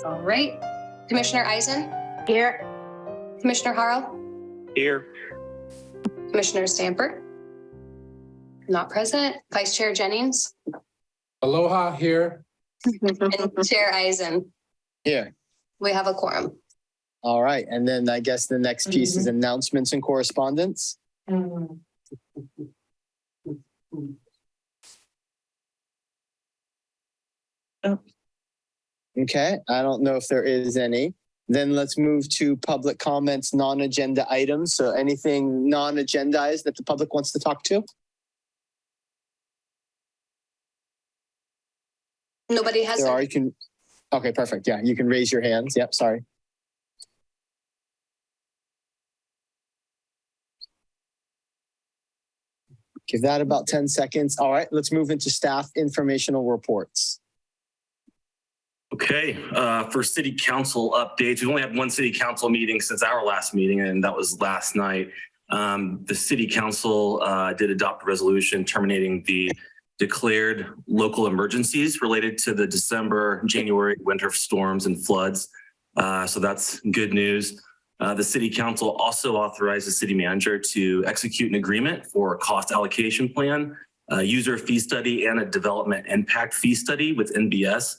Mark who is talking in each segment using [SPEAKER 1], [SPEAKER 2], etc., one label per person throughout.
[SPEAKER 1] All right. Commissioner Eisen?
[SPEAKER 2] Here.
[SPEAKER 1] Commissioner Harrell?
[SPEAKER 3] Here.
[SPEAKER 1] Commissioner Stamper? Not present. Vice Chair Jennings?
[SPEAKER 4] Aloha here.
[SPEAKER 1] And Chair Eisen?
[SPEAKER 5] Here.
[SPEAKER 1] We have a quorum.
[SPEAKER 5] All right. And then I guess the next piece is announcements and correspondence. Okay. I don't know if there is any. Then let's move to public comments, non-agenda items. So anything non-agendized that the public wants to talk to?
[SPEAKER 1] Nobody has.
[SPEAKER 5] There are, you can. Okay, perfect. Yeah, you can raise your hands. Yep, sorry. Give that about 10 seconds. All right, let's move into staff informational reports.
[SPEAKER 3] Okay, for city council updates, we've only had one city council meeting since our last meeting, and that was last night. The city council did adopt a resolution terminating the declared local emergencies related to the December, January winter storms and floods. So that's good news. The city council also authorized the city manager to execute an agreement for a cost allocation plan, a user fee study, and a development impact fee study with NBS.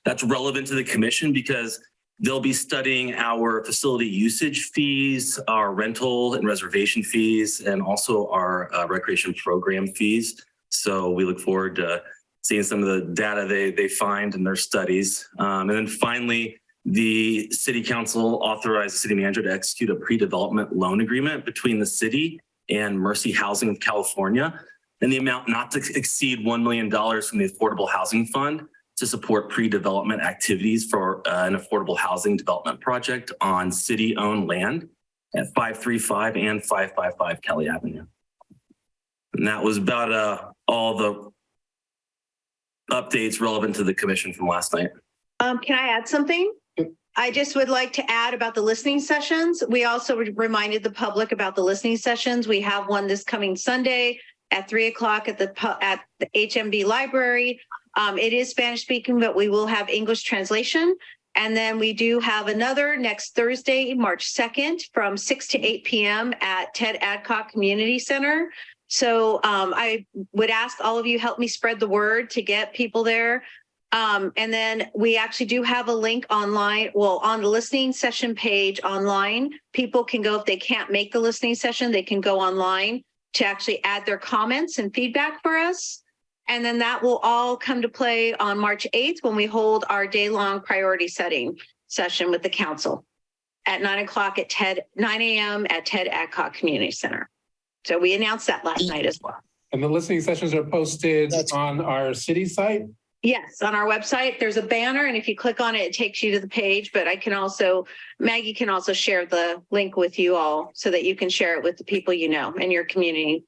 [SPEAKER 3] That's relevant to the commission because they'll be studying our facility usage fees, our rental and reservation fees, and also our recreation program fees. So we look forward to seeing some of the data they find in their studies. And then finally, the city council authorized the city manager to execute a pre-development loan agreement between the city and Mercy Housing of California, and the amount not to exceed $1 million from the Affordable Housing Fund to support pre-development activities for an affordable housing development project on city-owned land at 535 and 555 Kelly Avenue. And that was about all the updates relevant to the commission from last night.
[SPEAKER 2] Can I add something? I just would like to add about the listening sessions. We also reminded the public about the listening sessions. We have one this coming Sunday at 3 o'clock at the HMB library. It is Spanish speaking, but we will have English translation. And then we do have another next Thursday, March 2nd from 6 to 8 p.m. at Ted Adcock Community Center. So I would ask all of you help me spread the word to get people there. And then we actually do have a link online, well, on the listening session page online. People can go, if they can't make the listening session, they can go online to actually add their comments and feedback for us. And then that will all come to play on March 8th when we hold our day-long priority setting session with the council at 9 o'clock at 9 a.m. at Ted Adcock Community Center. So we announced that last night as well.
[SPEAKER 4] And the listening sessions are posted on our city site?
[SPEAKER 2] Yes, on our website, there's a banner, and if you click on it, it takes you to the page, but I can also, Maggie can also share the link with you all so that you can share it with the people you know in your community,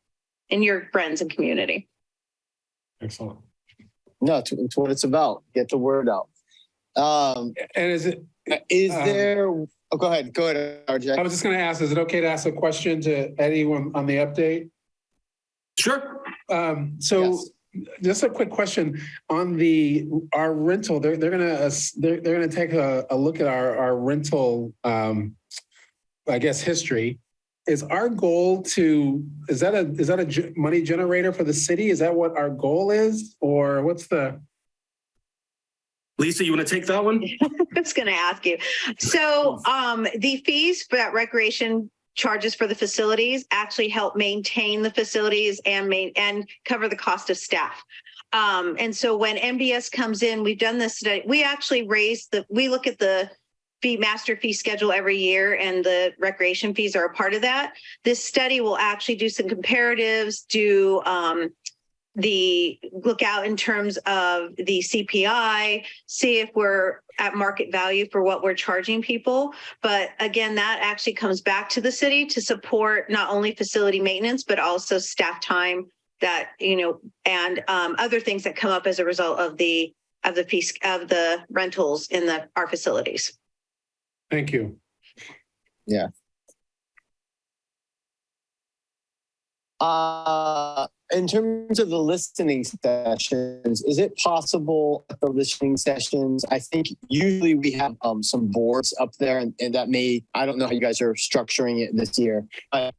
[SPEAKER 2] and your friends and community.
[SPEAKER 4] Excellent.
[SPEAKER 5] No, it's what it's about. Get the word out.
[SPEAKER 4] And is
[SPEAKER 5] there, oh, go ahead, RJ.
[SPEAKER 4] I was just going to ask, is it okay to ask a question to Eddie on the update?
[SPEAKER 3] Sure.
[SPEAKER 4] Yes. Just a quick question on our rental. They're gonna take a look at our rental, I guess, history. Is our goal is that a money generator for the city? Is that what our goal is, or what's the?
[SPEAKER 3] Lisa, you want to take that one?
[SPEAKER 2] I was going to ask you. So the fees for that recreation charges for the facilities actually help maintain the facilities and cover the cost of staff. And so when MBS comes in, we've done this study. We actually we look at the master fee schedule every year, and the recreation fees are a part of that. This study will actually do some comparatives, look out in terms of the CPI, see if we're at market value for what we're charging people. But again, that actually comes back to the city to support not only facility maintenance, but also staff time that, and other things that come up as a result of the piece of the rentals in our facilities.
[SPEAKER 4] Thank you.
[SPEAKER 5] Yeah. in terms of the listening sessions, is it possible at the listening sessions? I think usually we have some boards up there, and that may, I don't know how you guys are structuring it this year.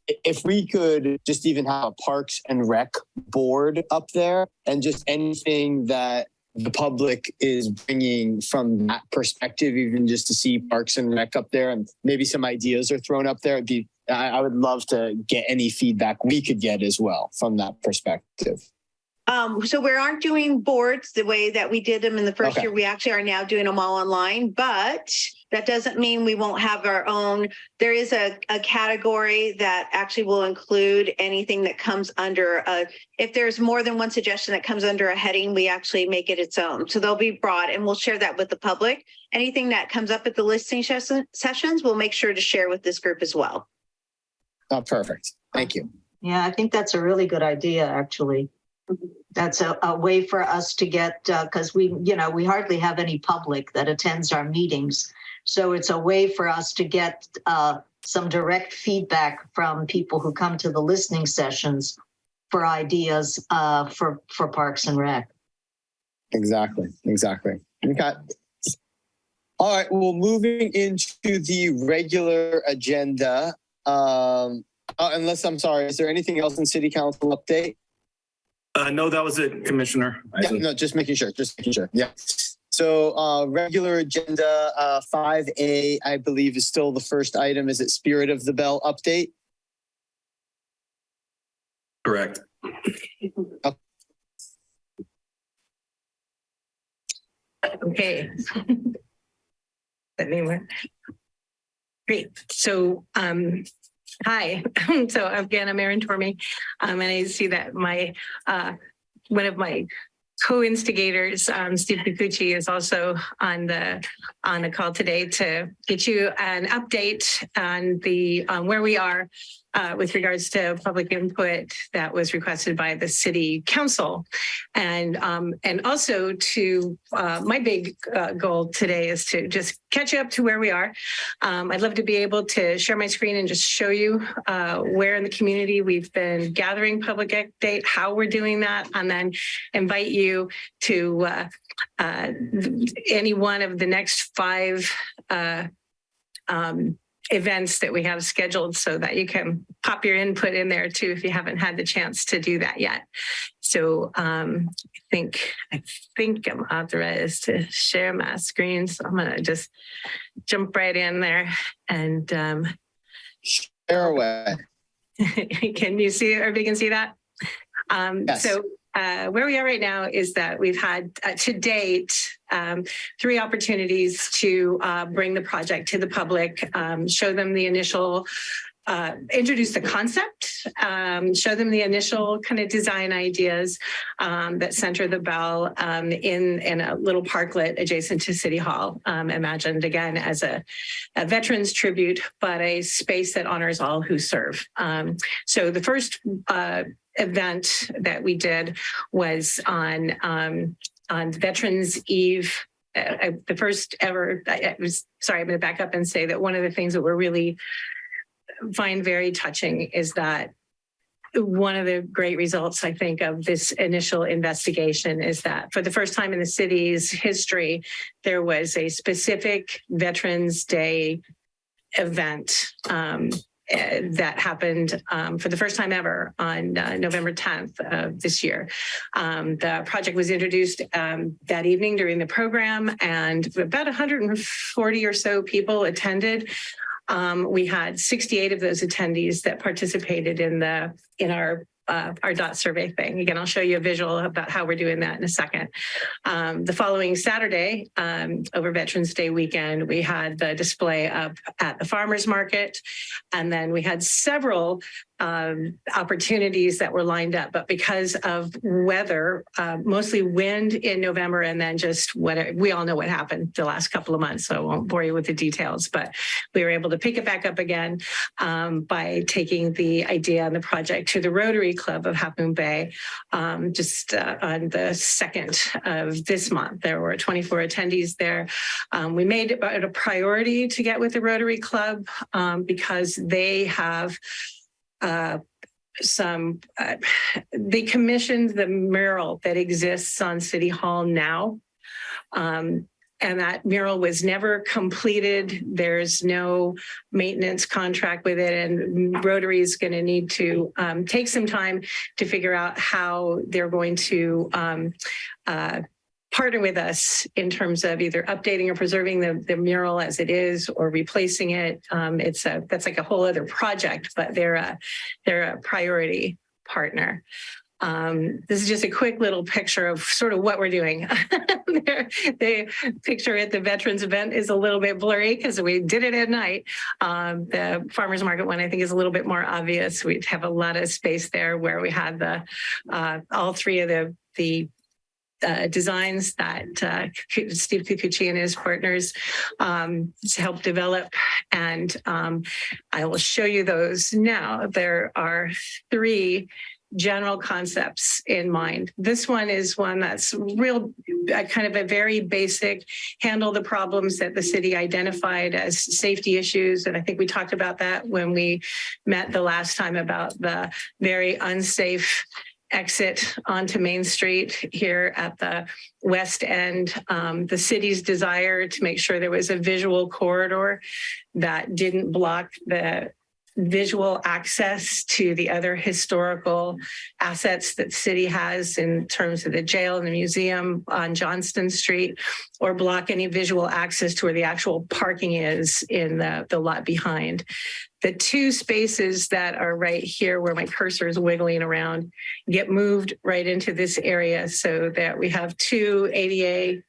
[SPEAKER 5] If we could just even have a Parks and Rec board up there, and just anything that the public is bringing from that perspective, even just to see Parks and Rec up there, and maybe some ideas are thrown up there. I would love to get any feedback we could get as well from that perspective.
[SPEAKER 2] So we aren't doing boards the way that we did them in the first year. We actually are now doing them all online, but that doesn't mean we won't have our own. There is a category that actually will include anything that comes under if there's more than one suggestion that comes under a heading, we actually make it its own. So they'll be broad, and we'll share that with the public. Anything that comes up at the listening sessions, we'll make sure to share with this group as well.
[SPEAKER 5] Oh, perfect. Thank you.
[SPEAKER 6] Yeah, I think that's a really good idea, actually. That's a way for us to get, because we hardly have any public that attends our meetings. So it's a way for us to get some direct feedback from people who come to the listening sessions for ideas for Parks and Rec. Exactly.
[SPEAKER 5] Okay. All right. Well, moving into the regular agenda. Unless I'm sorry, is there anything else in City Council update?
[SPEAKER 3] No, that was it, Commissioner.
[SPEAKER 5] Yeah, no, just making sure. Yeah. So regular agenda 5A, I believe, is still the first item. Is it Spirit of the Bell update?
[SPEAKER 3] Correct.
[SPEAKER 7] Okay. Great. So, hi. So again, I'm Erin Tormey, and I see that my one of my co-instigators, Steve Kikuchi, is also on the call today to get you an update on the where we are with regards to public input that was requested by the City Council, and also to my big goal today is to just catch you up to where we are. I'd love to be able to share my screen and just show you where in the community we've been gathering public update, how we're doing that, and then invite you to any one of the next 5 events that we have scheduled, so that you can pop your input in there too if you haven't had the chance to do that yet. So I think I'm authorized to share my screen, so I'm gonna just jump right in there and
[SPEAKER 5] share away.
[SPEAKER 7] Can you see, everybody can see that? Yes. So where we are right now is that we've had to date 3 opportunities to bring the project to the public, show them the initial, introduce the concept, show them the initial kind of design ideas that center the bell in a little parklet adjacent to City Hall, imagined again as a veterans tribute, but a space that honors all who serve. So the first event that we did was on Veterans Eve. The first ever, I'm going to back up and say that one of the things that we're really find very touching is that one of the great results, I think, of this initial investigation is that for the first time in the city's history, there was a specific Veterans Day event that happened for the first time ever on November 10th of this year. The project was introduced that evening during the program, and about 140 or so people attended. We had 68 of those attendees that participated in our DOT survey thing. Again, I'll show you a visual about how we're doing that in a second. The following Saturday, over Veterans Day weekend, we had the display up at the farmers market, and then we had several opportunities that were lined up, but because of weather, mostly wind in November, and then just we all know what happened the last couple of months, so I won't bore you with the details, but we were able to pick it back up again by taking the idea and the project to the Rotary Club of Half Moon Bay just on the 2nd of this month. There were 24 attendees there. We made it a priority to get with the Rotary Club because they have they commissioned the mural that exists on City Hall now. And that mural was never completed. There's no maintenance contract with it. And Rotary is going to need to take some time to figure out how they're going to partner with us in terms of either updating or preserving the mural as it is or replacing it. That's like a whole other project, but they're a priority partner. This is just a quick little picture of sort of what we're doing. The picture at the Veterans event is a little bit blurry because we did it at night. The farmers market one, I think, is a little bit more obvious. We have a lot of space there where we had all three of the designs that Steve Kikuchi and his partners helped develop. And I will show you those now. There are three general concepts in mind. This one is one that's real, kind of a very basic, handle the problems that the city identified as safety issues. And I think we talked about that when we met the last time about the very unsafe exit onto Main Street here at the west end. The city's desire to make sure there was a visual corridor that didn't block the visual access to the other historical assets that city has in terms of the jail and the museum on Johnston Street, or block any visual access to where the actual parking is in the lot behind. The two spaces that are right here where my cursor is wiggling around get moved right into this area so that we have two ADA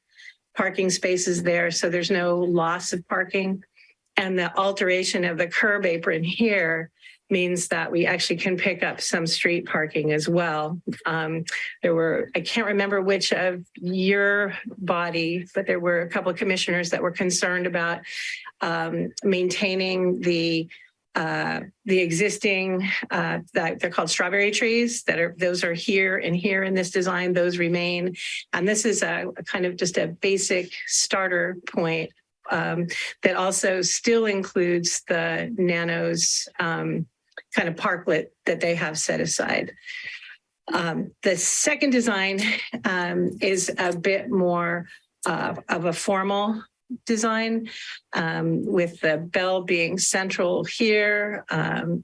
[SPEAKER 7] parking spaces there, so there's no loss of parking. And the alteration of the curb apron here means that we actually can pick up some street parking as well. I can't remember which of your body, but there were a couple of commissioners that were concerned about maintaining the existing, they're called strawberry trees those are here and here in this design, those remain. And this is a kind of just a basic starter point that also still includes the Nanos kind of parklet that they have set aside. The second design is a bit more of a formal design, with the bell being central here, and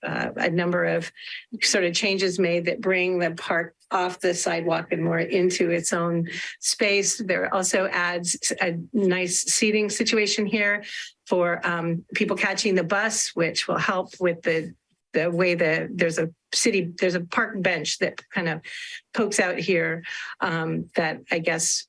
[SPEAKER 7] a number of sort of changes made that bring the park off the sidewalk and more into its own space. There also adds a nice seating situation here for people catching the bus, which will help with the way there's a park bench that kind of pokes out here, that I guess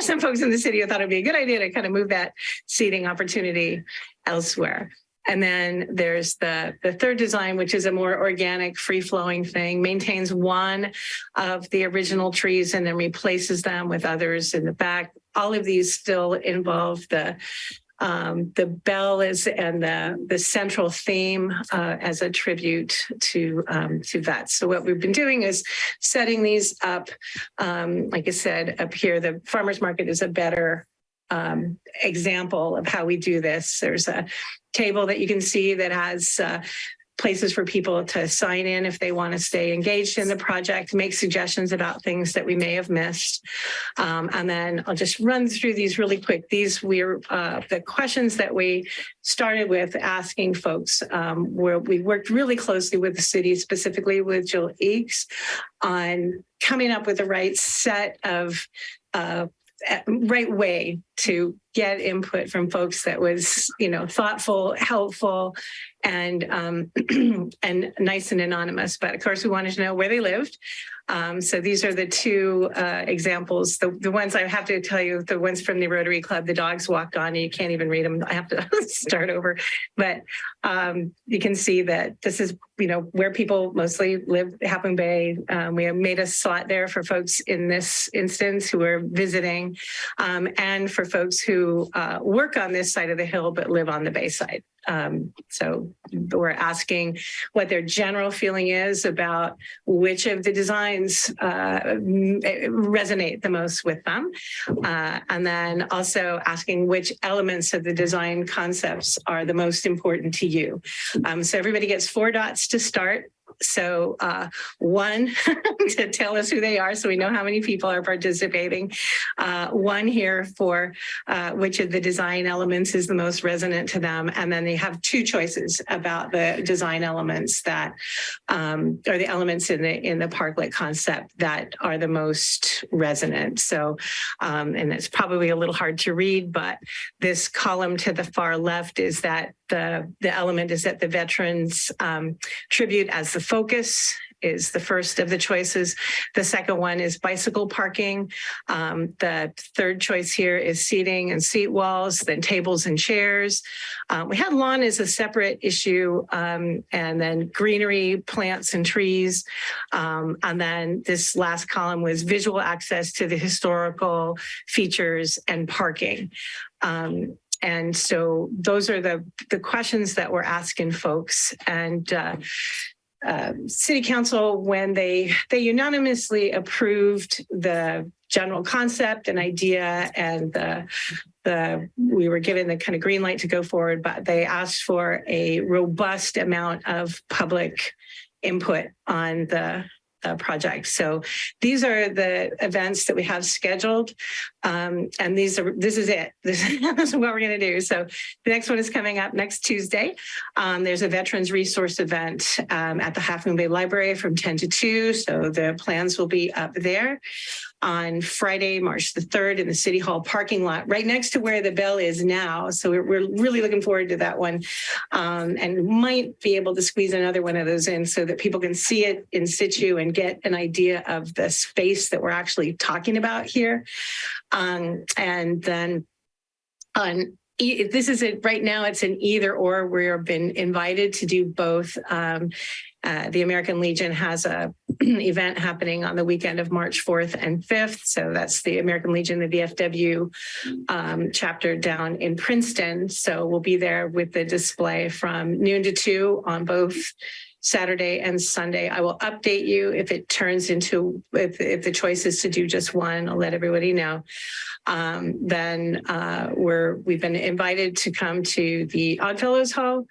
[SPEAKER 7] some folks in the city thought it'd be a good idea to kind of move that seating opportunity elsewhere. And then there's the third design, which is a more organic, free-flowing thing, maintains one of the original trees and then replaces them with others in the back. All of these still involve the bell and the central theme as a tribute to vets. So what we've been doing is setting these up. Like I said, up here, the farmers market is a better example of how we do this. There's a table that you can see that has places for people to sign in if they want to stay engaged in the project, make suggestions about things that we may have missed. And then I'll just run through these really quick. These were the questions that we started with asking folks, where we worked really closely with the city, specifically with Jill Eakes, on coming up with the right set of right way to get input from folks that was, thoughtful, helpful, and and nice and anonymous. But of course, we wanted to know where they lived. So these are the two examples. The ones I have to tell you, the ones from the Rotary Club, the dogs walked on, and you can't even read them. I have to start over. But you can see that this is, where people mostly live, Half Moon Bay. We have made a slot there for folks in this instance who are visiting, and for folks who work on this side of the hill but live on the Bay side. So we're asking what their general feeling is about which of the designs resonate the most with them. And then also asking which elements of the design concepts are the most important to you. So everybody gets 4 dots to start. So one to tell us who they are so we know how many people are participating. One here for which of the design elements is the most resonant to them. And then they have two choices about the design elements that or the elements in the parklet concept that are the most resonant. So and it's probably a little hard to read, but this column to the far left is that the element is that the veterans tribute as the focus is the first of the choices. The second one is bicycle parking. The third choice here is seating and seat walls, then tables and chairs. We had lawn as a separate issue, and then greenery, plants and trees. And then this last column was visual access to the historical features and parking. And so those are the questions that we're asking folks. And City Council, when they unanimously approved the general concept and idea, and we were given the kind of green light to go forward, but they asked for a robust amount of public input on the project. So these are the events that we have scheduled. And this is it. This is what we're going to do. So the next one is coming up next Tuesday. There's a Veterans Resource event at the Half Moon Bay Library from 10 to 2. So the plans will be up there. On Friday, March the 3rd in the City Hall parking lot, right next to where the bell is now. So we're really looking forward to that one, and might be able to squeeze another one of those in so that people can see it in situ and get an idea of the space that we're actually talking about here. And then this is it right now. It's an either or. We've been invited to do both. The American Legion has a event happening on the weekend of March 4th and 5th. So that's the American Legion, the VFW chapter down in Princeton. So we'll be there with the display from noon to 2 on both Saturday and Sunday. I will update you if it turns into, if the choice is to do just one, I'll let everybody know. Then we've been invited to come to the Oddfellows Hall.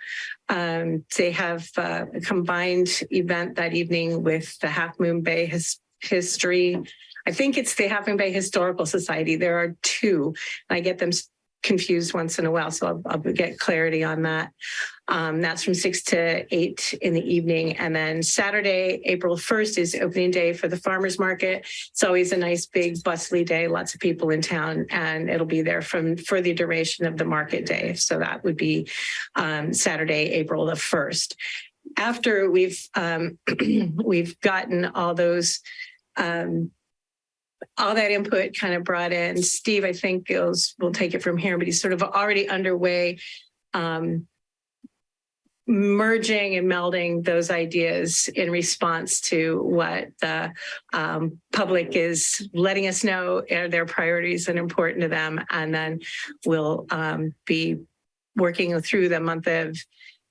[SPEAKER 7] They have a combined event that evening with the Half Moon Bay History. I think it's the Half Moon Bay Historical Society. There are two. I get them confused once in a while, so I'll get clarity on that. That's from 6 to 8 in the evening. And then Saturday, April 1st is opening day for the farmers market. It's always a nice, big, bustly day, lots of people in town, and it'll be there for the duration of the market day. So that would be Saturday, April the 1st. After we've gotten all those all that input kind of brought in. Steve, I think we'll take it from here, but he's sort of already underway merging and melding those ideas in response to what the public is letting us know are their priorities and important to them. And then we'll be working through the month of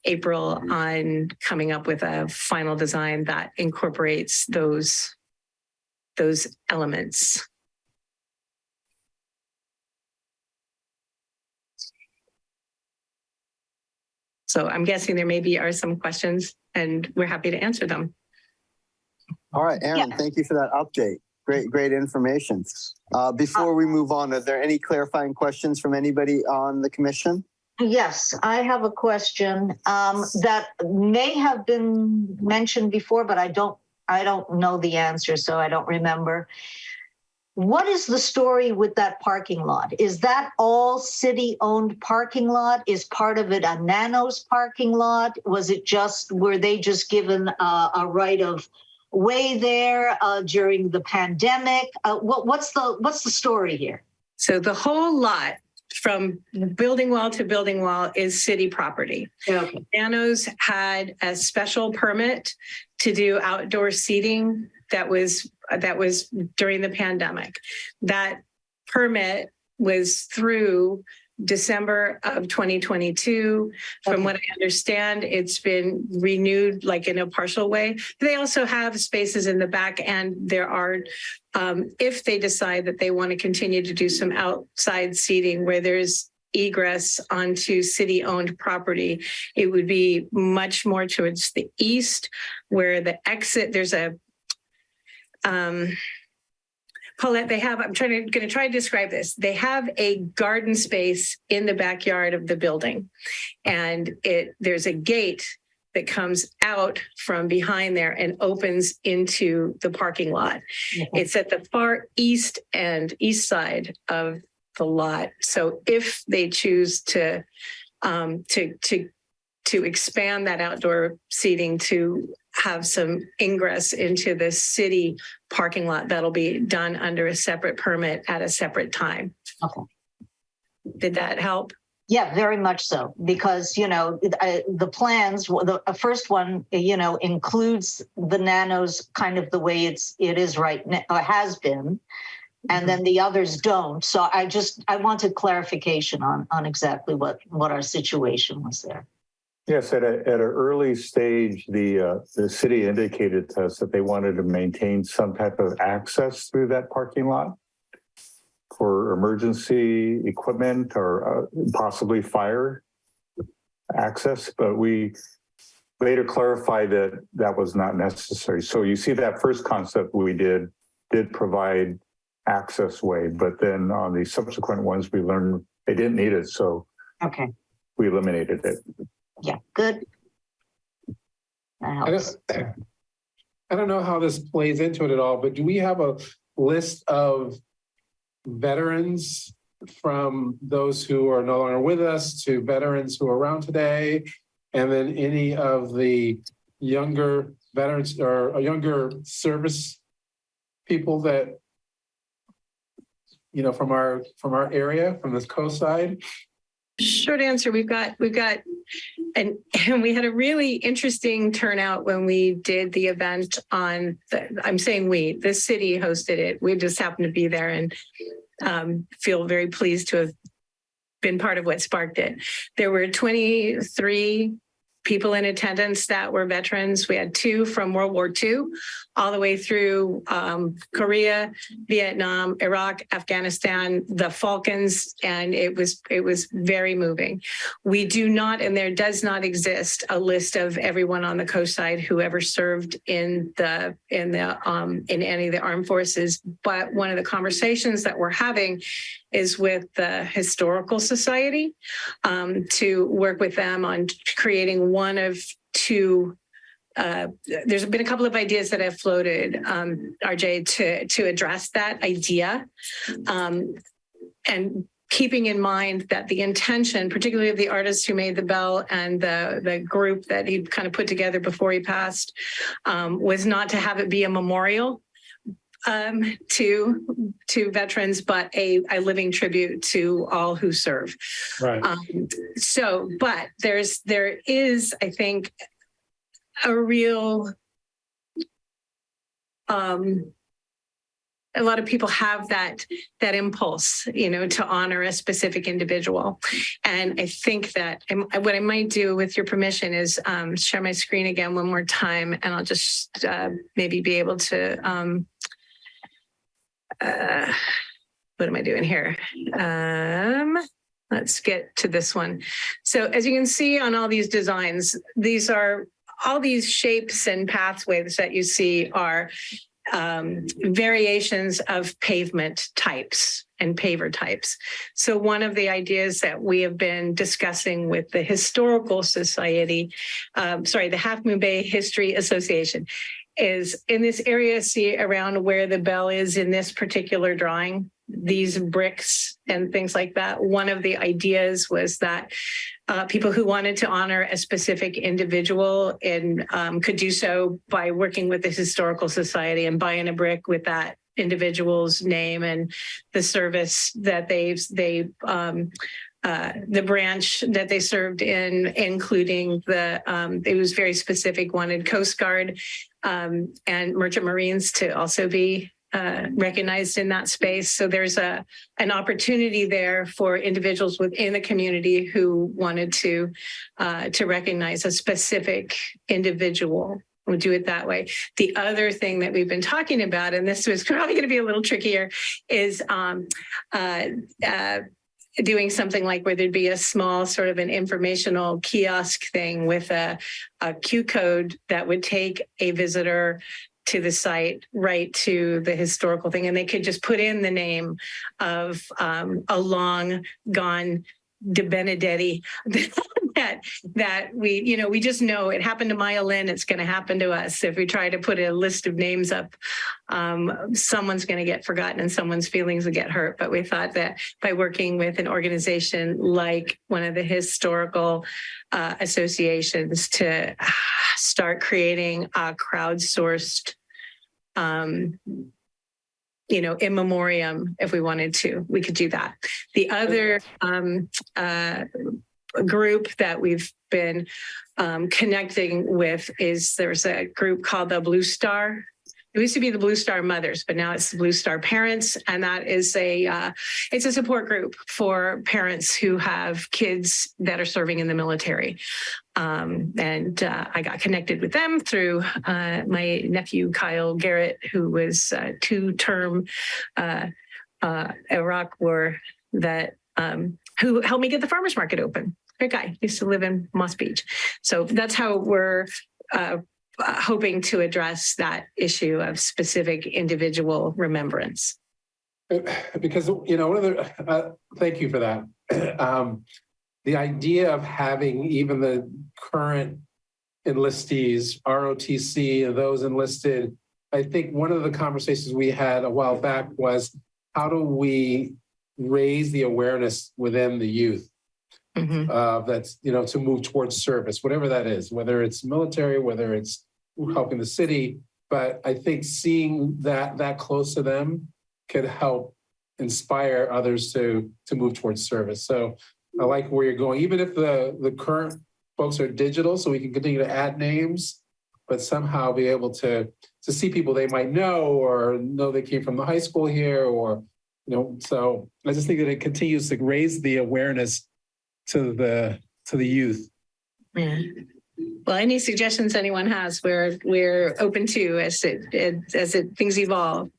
[SPEAKER 7] April on coming up with a final design that incorporates those elements. So I'm guessing there are some questions, and we're happy to answer them.
[SPEAKER 5] All right, Aaron, Thank you for that update. Great information. Before we move on, are there any clarifying questions from anybody on the commission?
[SPEAKER 6] Yes, I have a question that may have been mentioned before, but I don't know the answer, so I don't remember. What is the story with that parking lot? Is that all city-owned parking lot? Is part of it a Nanos parking lot? Were they just given a right of way there during the pandemic? What's the story here? So
[SPEAKER 7] the whole lot, from building wall to building wall, is city property.
[SPEAKER 6] Okay.
[SPEAKER 7] Nanos had a special permit to do outdoor seating that was during the pandemic. That permit was through December of 2022. From what I understand, it's been renewed like in a partial way. They also have spaces in the back, and there are, if they decide that they want to continue to do some outside seating where there's egress onto city-owned property. It would be much more towards the east, where the exit, there's a Paulette, they have, I'm going to try to describe this. They have a garden space in the backyard of the building, and there's a gate that comes out from behind there and opens into the parking lot. It's at the far east side of the lot. So if they choose to expand that outdoor seating to have some ingress into the city parking lot, that'll be done under a separate permit at a separate time.
[SPEAKER 6] Okay.
[SPEAKER 7] Did that help?
[SPEAKER 6] Yeah, very much so, because, the plans, the first one, includes the nanos kind of the way it is right now, or has been, and then the others don't. So I wanted clarification on exactly what our situation was there.
[SPEAKER 8] Yes, at an early stage, the city indicated to us that they wanted to maintain some type of access through that parking lot for emergency equipment or possibly fire access, but we later clarified that that was not necessary. So you see that first concept we did provide access way, but then on the subsequent ones, we learned they didn't need it. So
[SPEAKER 6] okay,
[SPEAKER 8] we eliminated it.
[SPEAKER 6] Yeah, good. That helps.
[SPEAKER 4] I don't know how this plays into it at all, but do we have a list of veterans, from those who are no longer with us to veterans who are around today, and then any of the younger veterans or younger service people that, from our area, from this coast side?
[SPEAKER 7] Short answer, we've got, and we had a really interesting turnout when we did the event I'm saying the city hosted it. We just happened to be there and feel very pleased to have been part of what sparked it. There were 23 people in attendance that were veterans. We had 2 from World War II, all the way through Korea, Vietnam, Iraq, Afghanistan, the Falklands, and it was very moving. We do not, and there does not exist a list of everyone on the coast side who ever served in any of the armed forces. But one of the conversations that we're having is with the Historical Society to work with them on creating one of 2. There's been a couple of ideas that have floated, RJ, to address that idea. And keeping in mind that the intention, particularly of the artist who made the bell and the group that he kind of put together before he passed, was not to have it be a memorial to veterans, but a living tribute to all who serve.
[SPEAKER 4] Right.
[SPEAKER 7] But there is, I think, a real, a lot of people have that impulse, to honor a specific individual. And I think that what I might do, with your permission, is share my screen again one more time, and I'll just maybe be able to, what am I doing here? Let's get to this one. So as you can see on all these designs, all these shapes and pathways that you see are variations of pavement types and paver types. So one of the ideas that we have been discussing with the Historical Society, the Half Moon Bay History Association, is in this area, see around where the bell is in this particular drawing, these bricks and things like that. One of the ideas was that people who wanted to honor a specific individual and could do so by working with the Historical Society and buying a brick with that individual's name and the service that the branch that they served in, including it was very specific, wanted Coast Guard and Merchant Marines to also be recognized in that space. So there's an opportunity there for individuals within the community who wanted to recognize a specific individual. We'll do it that way. The other thing that we've been talking about, and this was probably going to be a little trickier, is doing something like where there'd be a small sort of an informational kiosk thing with a Q code that would take a visitor to the site, right to the historical thing. And they could just put in the name of a long gone De Benedetti that we just know it happened to Maya Lynn. It's going to happen to us. If we try to put a list of names up, someone's going to get forgotten and someone's feelings will get hurt. But we thought that by working with an organization like one of the historical associations to start creating a crowdsourced in memoriam, if we wanted to, we could do that. The other group that we've been connecting with there's a group called the Blue Star. It used to be the Blue Star Mothers, but now it's the Blue Star Parents, and that is it's a support group for parents who have kids that are serving in the military. And I got connected with them through my nephew Kyle Garrett, who was a 2-term Iraq War vet, who helped me get the farmers market open. Great guy, used to live in Moss Beach. So that's how we're hoping to address that issue of specific individual remembrance.
[SPEAKER 4] Because, thank you for that. The idea of having even the current enlistees, ROTC, and those enlisted, I think one of the conversations we had a while back was, how do we raise the awareness within the youth? That's, to move towards service, whatever that is, whether it's military, whether it's helping the city. But I think seeing that close to them could help inspire others to move towards service. So I like where you're going, even if the current folks are digital, so we can continue to add names, but somehow be able to see people they might know or know they came from the high school here, or, so I just think that it continues to raise the awareness to the youth.
[SPEAKER 7] Yeah. Well, any suggestions anyone has, we're open to as things evolve.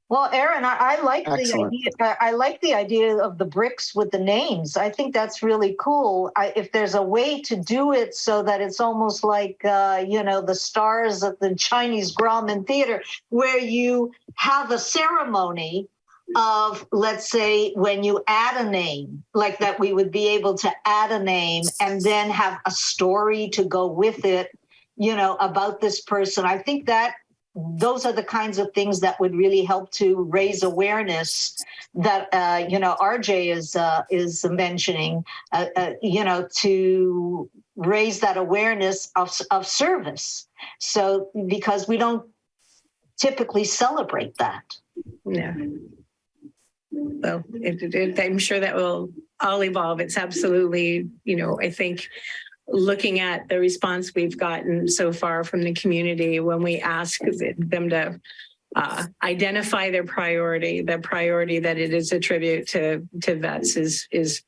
[SPEAKER 6] Well, Erin, I like
[SPEAKER 5] Excellent.
[SPEAKER 6] the idea. I like the idea of the bricks with the names. I think that's really cool. If there's a way to do it so that it's almost like the stars at the Chinese Grauman Theater, where you have a ceremony of, let's say, when you add a name, like that, we would be able to add a name and then have a story to go with it, about this person. I think that those are the kinds of things that would really help to raise awareness that, RJ is mentioning, to raise that awareness of service. So, because we don't typically celebrate that.
[SPEAKER 7] Yeah. Well, I'm sure that will all evolve. It's absolutely, I think looking at the response we've gotten so far from the community when we ask them to identify their priority, the priority that it is a tribute to vets is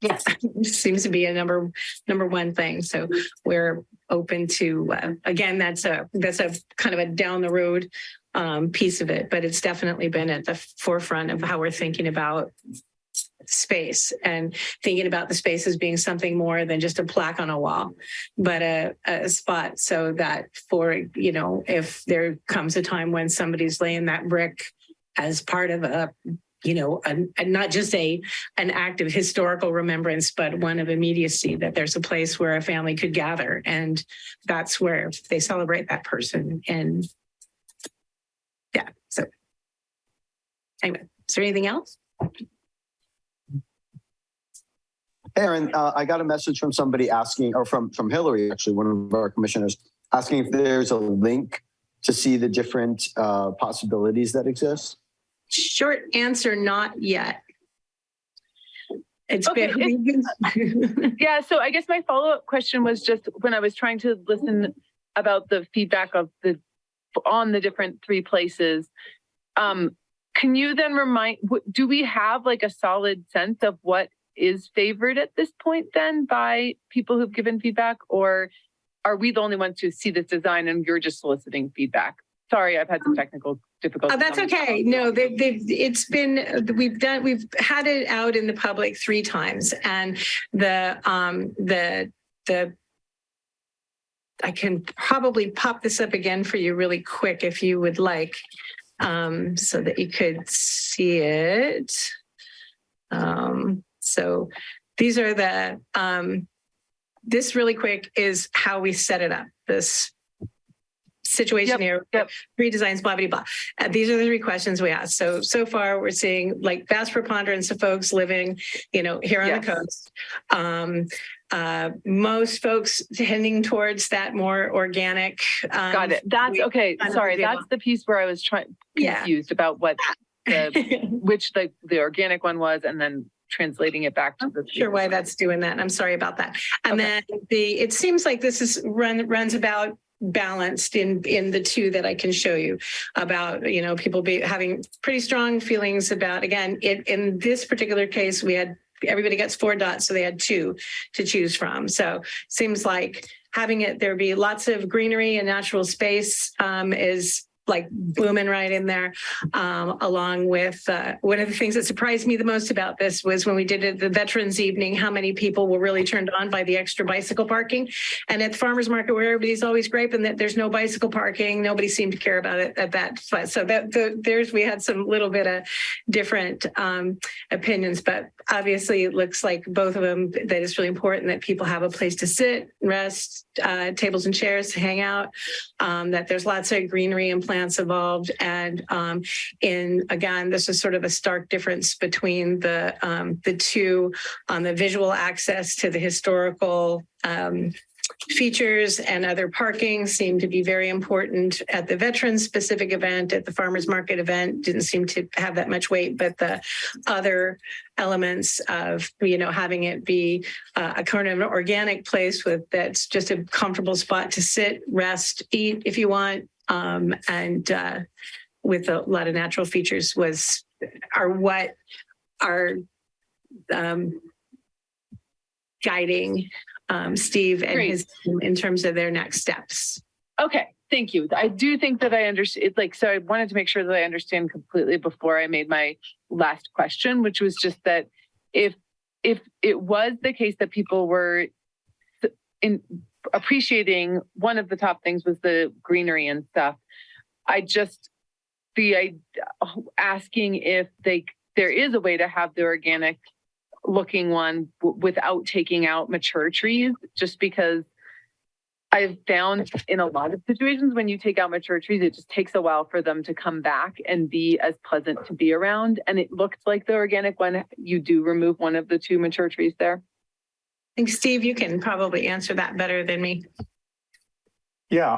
[SPEAKER 7] yeah, seems to be a number one thing. So we're open to, again, that's a kind of a down the road piece of it, but it's definitely been at the forefront of how we're thinking about space and thinking about the space as being something more than just a plaque on a wall, but a spot so that if there comes a time when somebody's laying that brick as part of a not just an act of historical remembrance, but one of immediacy, that there's a place where a family could gather, and that's where they celebrate that person. And yeah, so anyway, is there anything else?
[SPEAKER 5] Erin, I got a message from somebody asking, or from Hillary, actually, one of our commissioners, asking if there's a link to see the different possibilities that exist.
[SPEAKER 7] Short answer, not yet. It's
[SPEAKER 9] okay,
[SPEAKER 7] been.
[SPEAKER 9] Yeah, so I guess my follow-up question was just when I was trying to listen about the feedback on the different 3 places. Can you then do we have like a solid sense of what is favored at this point then by people who've given feedback, or are we the only ones who see this design and you're just soliciting feedback? Sorry, I've had some technical difficult.
[SPEAKER 7] Oh, that's okay. No, we've had it out in the public 3 times, and I can probably pop this up again for you really quick if you would like, so that you could see it. So these are this really quick is how we set it up. This situation here, 3 designs, blah, blah, blah. These are the 3 questions we asked. So far we're seeing like vast preponderance of folks living, here on the coast. Most folks tending towards that more organic.
[SPEAKER 9] Got it. That's okay. Sorry. That's the piece where I was confused about what which the organic one was, and then translating it back to the.
[SPEAKER 7] Sure, why that's doing that. I'm sorry about that. And then it seems like this is runs about balanced in the 2 that I can show you about, people having pretty strong feelings about, again, in this particular case, everybody gets 4 dots, so they had 2 to choose from. So seems like having there be lots of greenery and natural space is like booming right in there, along with one of the things that surprised me the most about this was when we did the Veterans Evening, how many people were really turned on by the extra bicycle parking. And at the farmers market, where everybody's always griping that there's no bicycle parking, nobody seemed to care about it at that. So we had some little bit of different opinions, but obviously it looks like both of them, that it's really important that people have a place to sit, rest, tables and chairs to hang out, that there's lots of greenery and plants involved. And again, this is sort of a stark difference between the 2 on the visual access to the historical features and other parking seem to be very important at the veterans specific event. At the farmers market event didn't seem to have that much weight, but the other elements of having it be a kind of an organic place that's just a comfortable spot to sit, rest, eat if you want, and with a lot of natural features are what are guiding Steve and his team in terms of their next steps.
[SPEAKER 9] Okay, thank you. I do think that I understand. So I wanted to make sure that I understand completely before I made my last question, which was just that if it was the case that people were appreciating, one of the top things was the greenery and stuff. Asking if there is a way to have the organic looking one without taking out mature trees, just because I've found in a lot of situations when you take out mature trees, it just takes a while for them to come back and be as pleasant to be around. And it looked like the organic one, you do remove one of the 2 mature trees there.
[SPEAKER 7] I think, Steve, you can probably answer that better than me.
[SPEAKER 8] Yeah,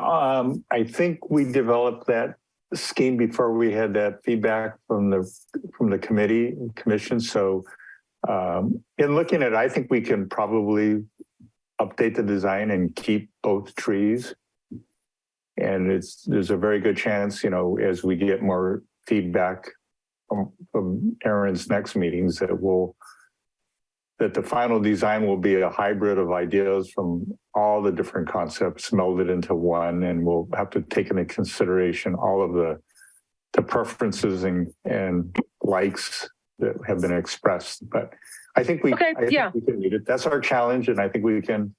[SPEAKER 8] I think we developed that scheme before we had that feedback from the commission. So in looking at it, I think we can probably update the design and keep both trees. And there's a very good chance, as we get more feedback from Aaron's next meetings, that the final design will be a hybrid of ideas from all the different concepts melded into one, and we'll have to take into consideration all of the preferences and likes that have been expressed. But I think we can meet it. That's our challenge, and I think we can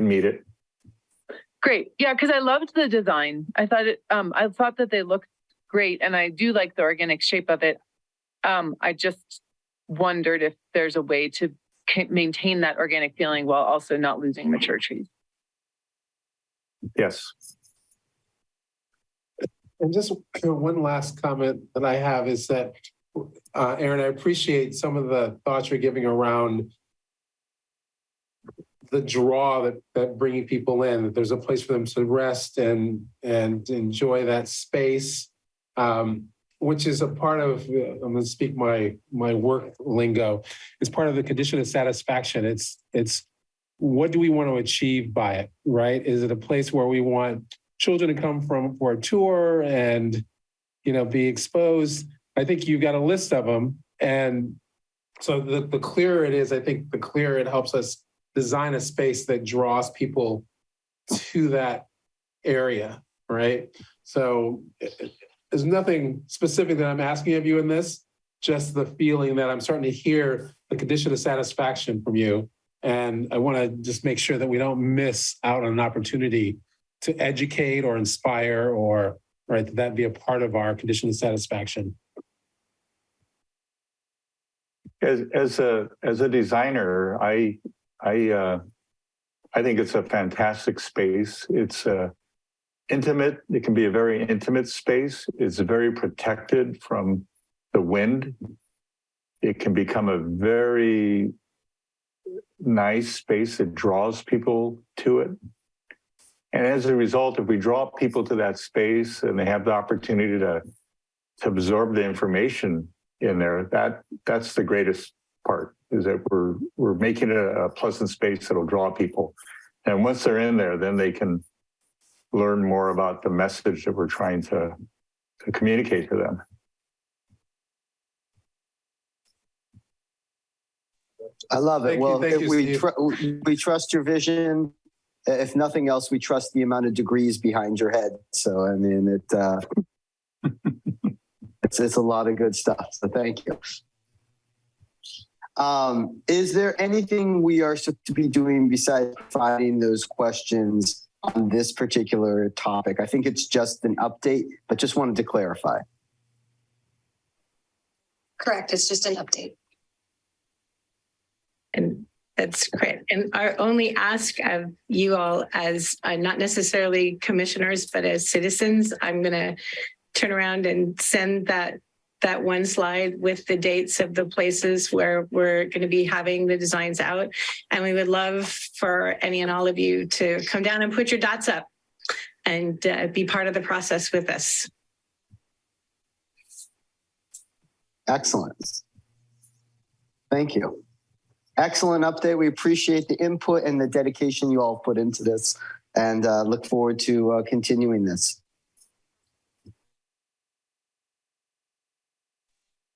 [SPEAKER 8] meet it.
[SPEAKER 9] Great. Yeah, because I loved the design. I thought that they looked great, and I do like the organic shape of it. I just wondered if there's a way to maintain that organic feeling while also not losing mature trees.
[SPEAKER 8] Yes.
[SPEAKER 4] And just one last comment that I have is that, Aaron, I appreciate some of the thoughts you're giving around the draw that bringing people in, that there's a place for them to rest and enjoy that space. Which is a part of, I'm going to speak my work lingo, it's part of the condition of satisfaction. It's what do we want to achieve by it, right? Is it a place where we want children to come for a tour and, be exposed? I think you've got a list of them. And so the clearer it is, I think the clearer it helps us design a space that draws people to that area, right? So there's nothing specific that I'm asking of you in this, just the feeling that I'm starting to hear the condition of satisfaction from you. And I want to just make sure that we don't miss out on an opportunity to educate or inspire or, right, that be a part of our condition of satisfaction.
[SPEAKER 8] As a designer, I think it's a fantastic space. It's intimate. It can be a very intimate space. It's very protected from the wind. It can become a very nice space that draws people to it. And as a result, if we draw people to that space and they have the opportunity to absorb the information in there, that's the greatest part, is that we're making it a pleasant space that'll draw people. And once they're in there, then they can learn more about the message that we're trying to communicate to them.
[SPEAKER 5] I love it.
[SPEAKER 4] Thank you,
[SPEAKER 5] We trust your vision. If nothing else, we trust the amount of degrees behind your head. So, I mean, it's a lot of good stuff. So thank you. Is there anything we are supposed to be doing besides providing those questions on this particular topic? I think it's just an update, but just wanted to clarify.
[SPEAKER 1] Correct. It's just an update.
[SPEAKER 7] And that's great. And our only ask of you all as not necessarily commissioners, but as citizens, I'm going to turn around and send that one slide with the dates of the places where we're going to be having the designs out. And we would love for any and all of you to come down and put your dots up and be part of the process with us.
[SPEAKER 5] Excellent. Thank you. Excellent update. We appreciate the input and the dedication you all put into this, and look forward to continuing this.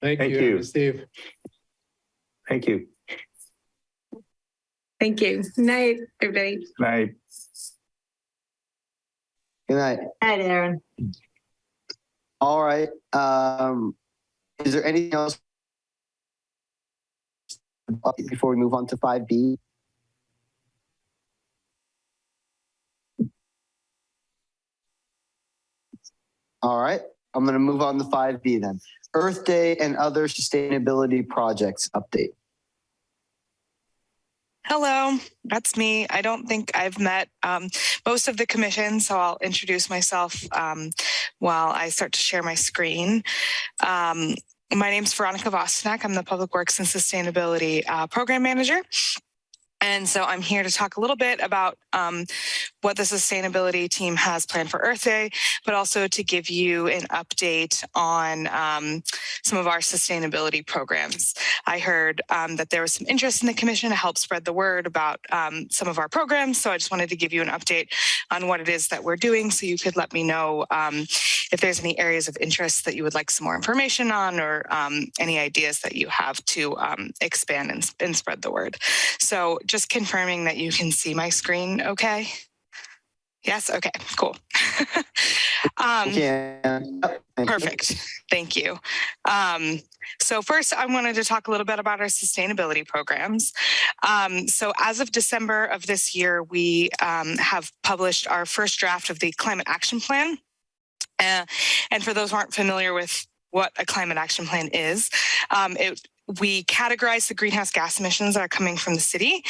[SPEAKER 4] Thank you, Steve.
[SPEAKER 8] Thank you.
[SPEAKER 7] Thank you. Good night, everybody.
[SPEAKER 8] Good night.
[SPEAKER 5] Good night.
[SPEAKER 6] Good night, Aaron.
[SPEAKER 5] All right. Is there anything else before we move on to 5B? All right. I'm going to move on to 5B then. Earth Day and other sustainability projects update.
[SPEAKER 10] Hello, that's me. I don't think I've met most of the commission, so I'll introduce myself while I start to share my screen. My name's Veronica Vostenak. I'm the Public Works and Sustainability Program Manager. And so I'm here to talk a little bit about what the sustainability team has planned for Earth Day, but also to give you an update on some of our sustainability programs. I heard that there was some interest in the commission to help spread the word about some of our programs. So I just wanted to give you an update on what it is that we're doing, so you could let me know if there's any areas of interest that you would like some more information on, or any ideas that you have to expand and spread the word. So just confirming that you can see my screen okay? Yes? Okay, cool. Perfect. Thank you. So first, I wanted to talk a little bit about our sustainability programs. So as of December of this year, we have published our first draft of the Climate Action Plan. And for those who aren't familiar with what a climate action plan is, we categorize the greenhouse gas emissions that are coming from the city.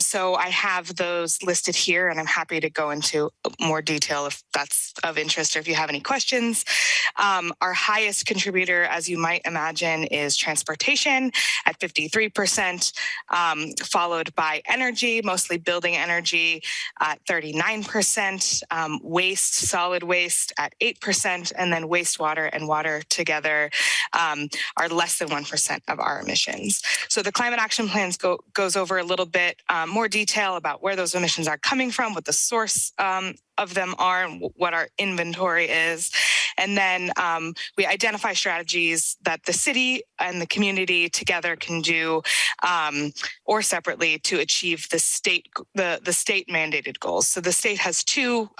[SPEAKER 10] So I have those listed here, and I'm happy to go into more detail if that's of interest or if you have any questions. Our highest contributor, as you might imagine, is transportation at 53%, followed by energy, mostly building energy at 39%, waste, solid waste at 8%, and then wastewater and water together are less than 1% of our emissions. So the climate action plans goes over a little bit more detail about where those emissions are coming from, what the source of them are, and what our inventory is. And then we identify strategies that the city and the community together can do or separately to achieve the state mandated goals. So the state has two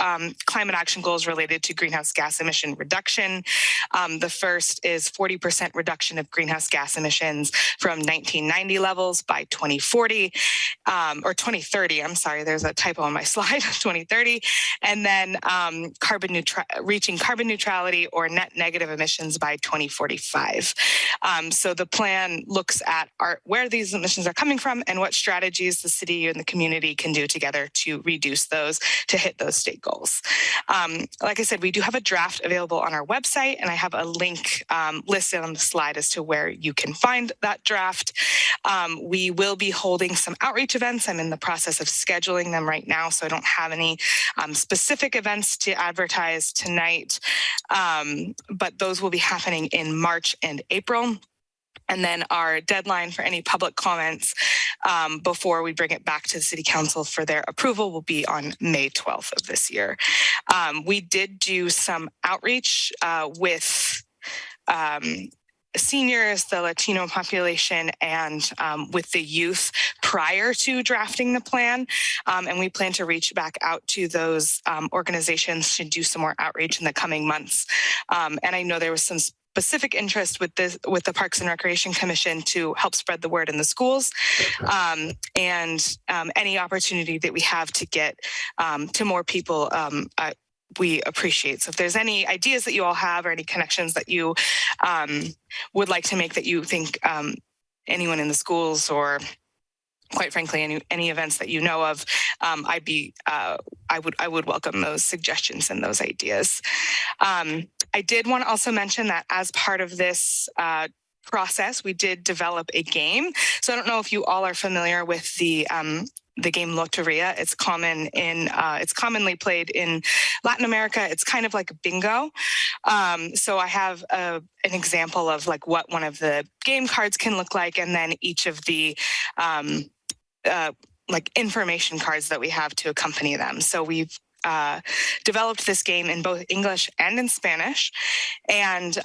[SPEAKER 10] climate action goals related to greenhouse gas emission reduction. The first is 40% reduction of greenhouse gas emissions from 1990 levels by 2040 or 2030. I'm sorry, there's a typo on my slide, 2030. And then reaching carbon neutrality or net negative emissions by 2045. So the plan looks at where these emissions are coming from and what strategies the city and the community can do together to reduce those to hit those state goals. Like I said, we do have a draft available on our website, and I have a link listed on the slide as to where you can find that draft. We will be holding some outreach events. I'm in the process of scheduling them right now, so I don't have any specific events to advertise tonight, but those will be happening in March and April. And then our deadline for any public comments before we bring it back to the City Council for their approval will be on May 12th of this year. We did do some outreach with seniors, the Latino population, and with the youth prior to drafting the plan. And we plan to reach back out to those organizations to do some more outreach in the coming months. And I know there was some specific interest with the Parks and Recreation Commission to help spread the word in the schools, and any opportunity that we have to get to more people, we appreciate. So if there's any ideas that you all have or any connections that you would like to make that you think anyone in the schools or quite frankly, any events that you know of, I would welcome those suggestions and those ideas. I did want to also mention that as part of this process, we did develop a game. So I don't know if you all are familiar with the game Loteria. It's commonly played in Latin America. It's kind of like a bingo. So I have an example of like what one of the game cards can look like, and then each of the like information cards that we have to accompany them. So we've developed this game in both English and in Spanish. And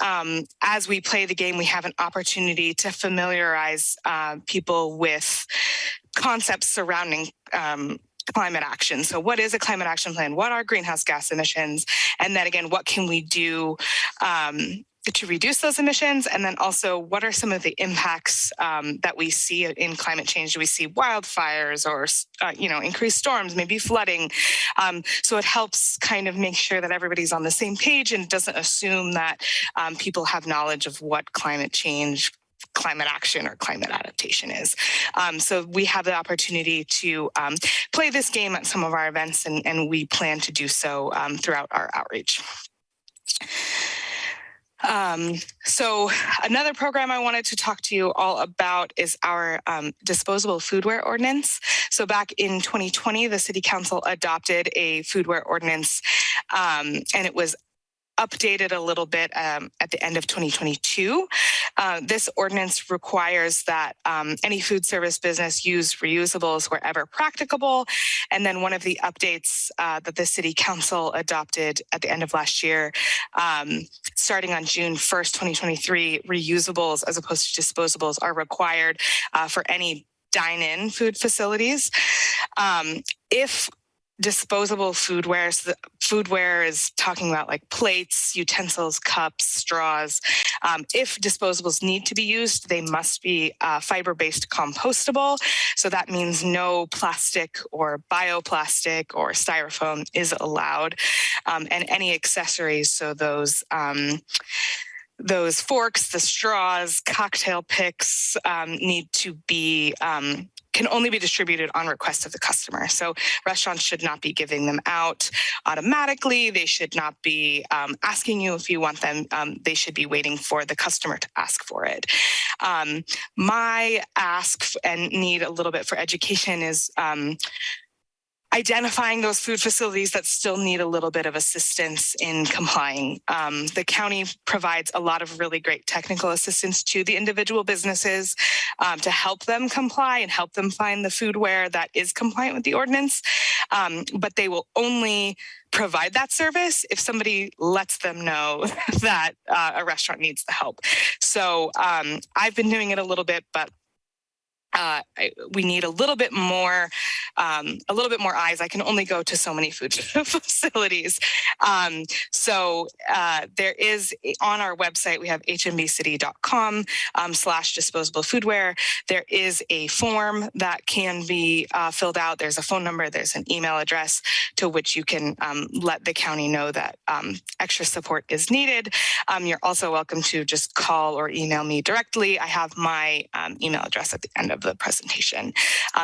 [SPEAKER 10] as we play the game, we have an opportunity to familiarize people with concepts surrounding climate action. So what is a climate action plan? What are greenhouse gas emissions? And then again, what can we do to reduce those emissions? And then also, what are some of the impacts that we see in climate change? Do we see wildfires or, increased storms, maybe flooding? So it helps kind of make sure that everybody's on the same page and doesn't assume that people have knowledge of what climate change, climate action, or climate adaptation is. So we have the opportunity to play this game at some of our events, and we plan to do so throughout our outreach. So another program I wanted to talk to you all about is our disposable foodware ordinance. So back in 2020, the City Council adopted a foodware ordinance, and it was updated a little bit at the end of 2022. This ordinance requires that any food service business use reusables wherever practicable. And then one of the updates that the City Council adopted at the end of last year, starting on June 1st, 2023, reusables as opposed to disposables are required for any dine-in food facilities. If disposable foodware, so the foodware is talking about like plates, utensils, cups, straws. If disposables need to be used, they must be fiber-based compostable. So that means no plastic or bioplastic or styrofoam is allowed. And any accessories, so those forks, the straws, cocktail picks need to be can only be distributed on request of the customer. So restaurants should not be giving them out automatically. They should not be asking you if you want them. They should be waiting for the customer to ask for it. My ask and need a little bit for education is identifying those food facilities that still need a little bit of assistance in complying. The county provides a lot of really great technical assistance to the individual businesses to help them comply and help them find the foodware that is compliant with the ordinance. But they will only provide that service if somebody lets them know that a restaurant needs the help. So I've been doing it a little bit, but we need a little bit more eyes. I can only go to so many food facilities. So there is on our website, we have hmbcity.com /disposable foodware. There is a form that can be filled out. There's a phone number, there's an email address to which you can let the county know that extra support is needed. You're also welcome to just call or email me directly. I have my email address at the end of the presentation.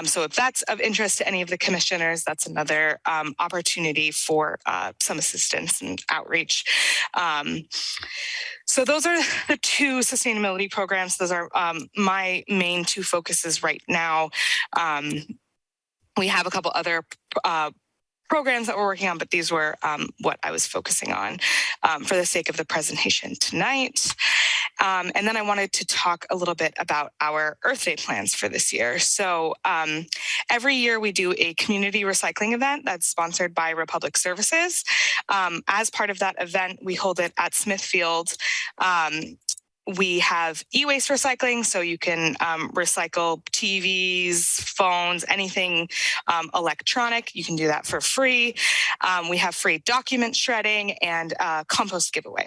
[SPEAKER 10] So if that's of interest to any of the commissioners, that's another opportunity for some assistance and outreach. So those are the two sustainability programs. Those are my main two focuses right now. We have a couple other programs that we're working on, but these were what I was focusing on for the sake of the presentation tonight. And then I wanted to talk a little bit about our Earth Day plans for this year. So every year we do a community recycling event that's sponsored by Republic Services. As part of that event, we hold it at Smithfield. We have e-waste recycling, so you can recycle TVs, phones, anything electronic. You can do that for free. We have free document shredding and compost giveaway.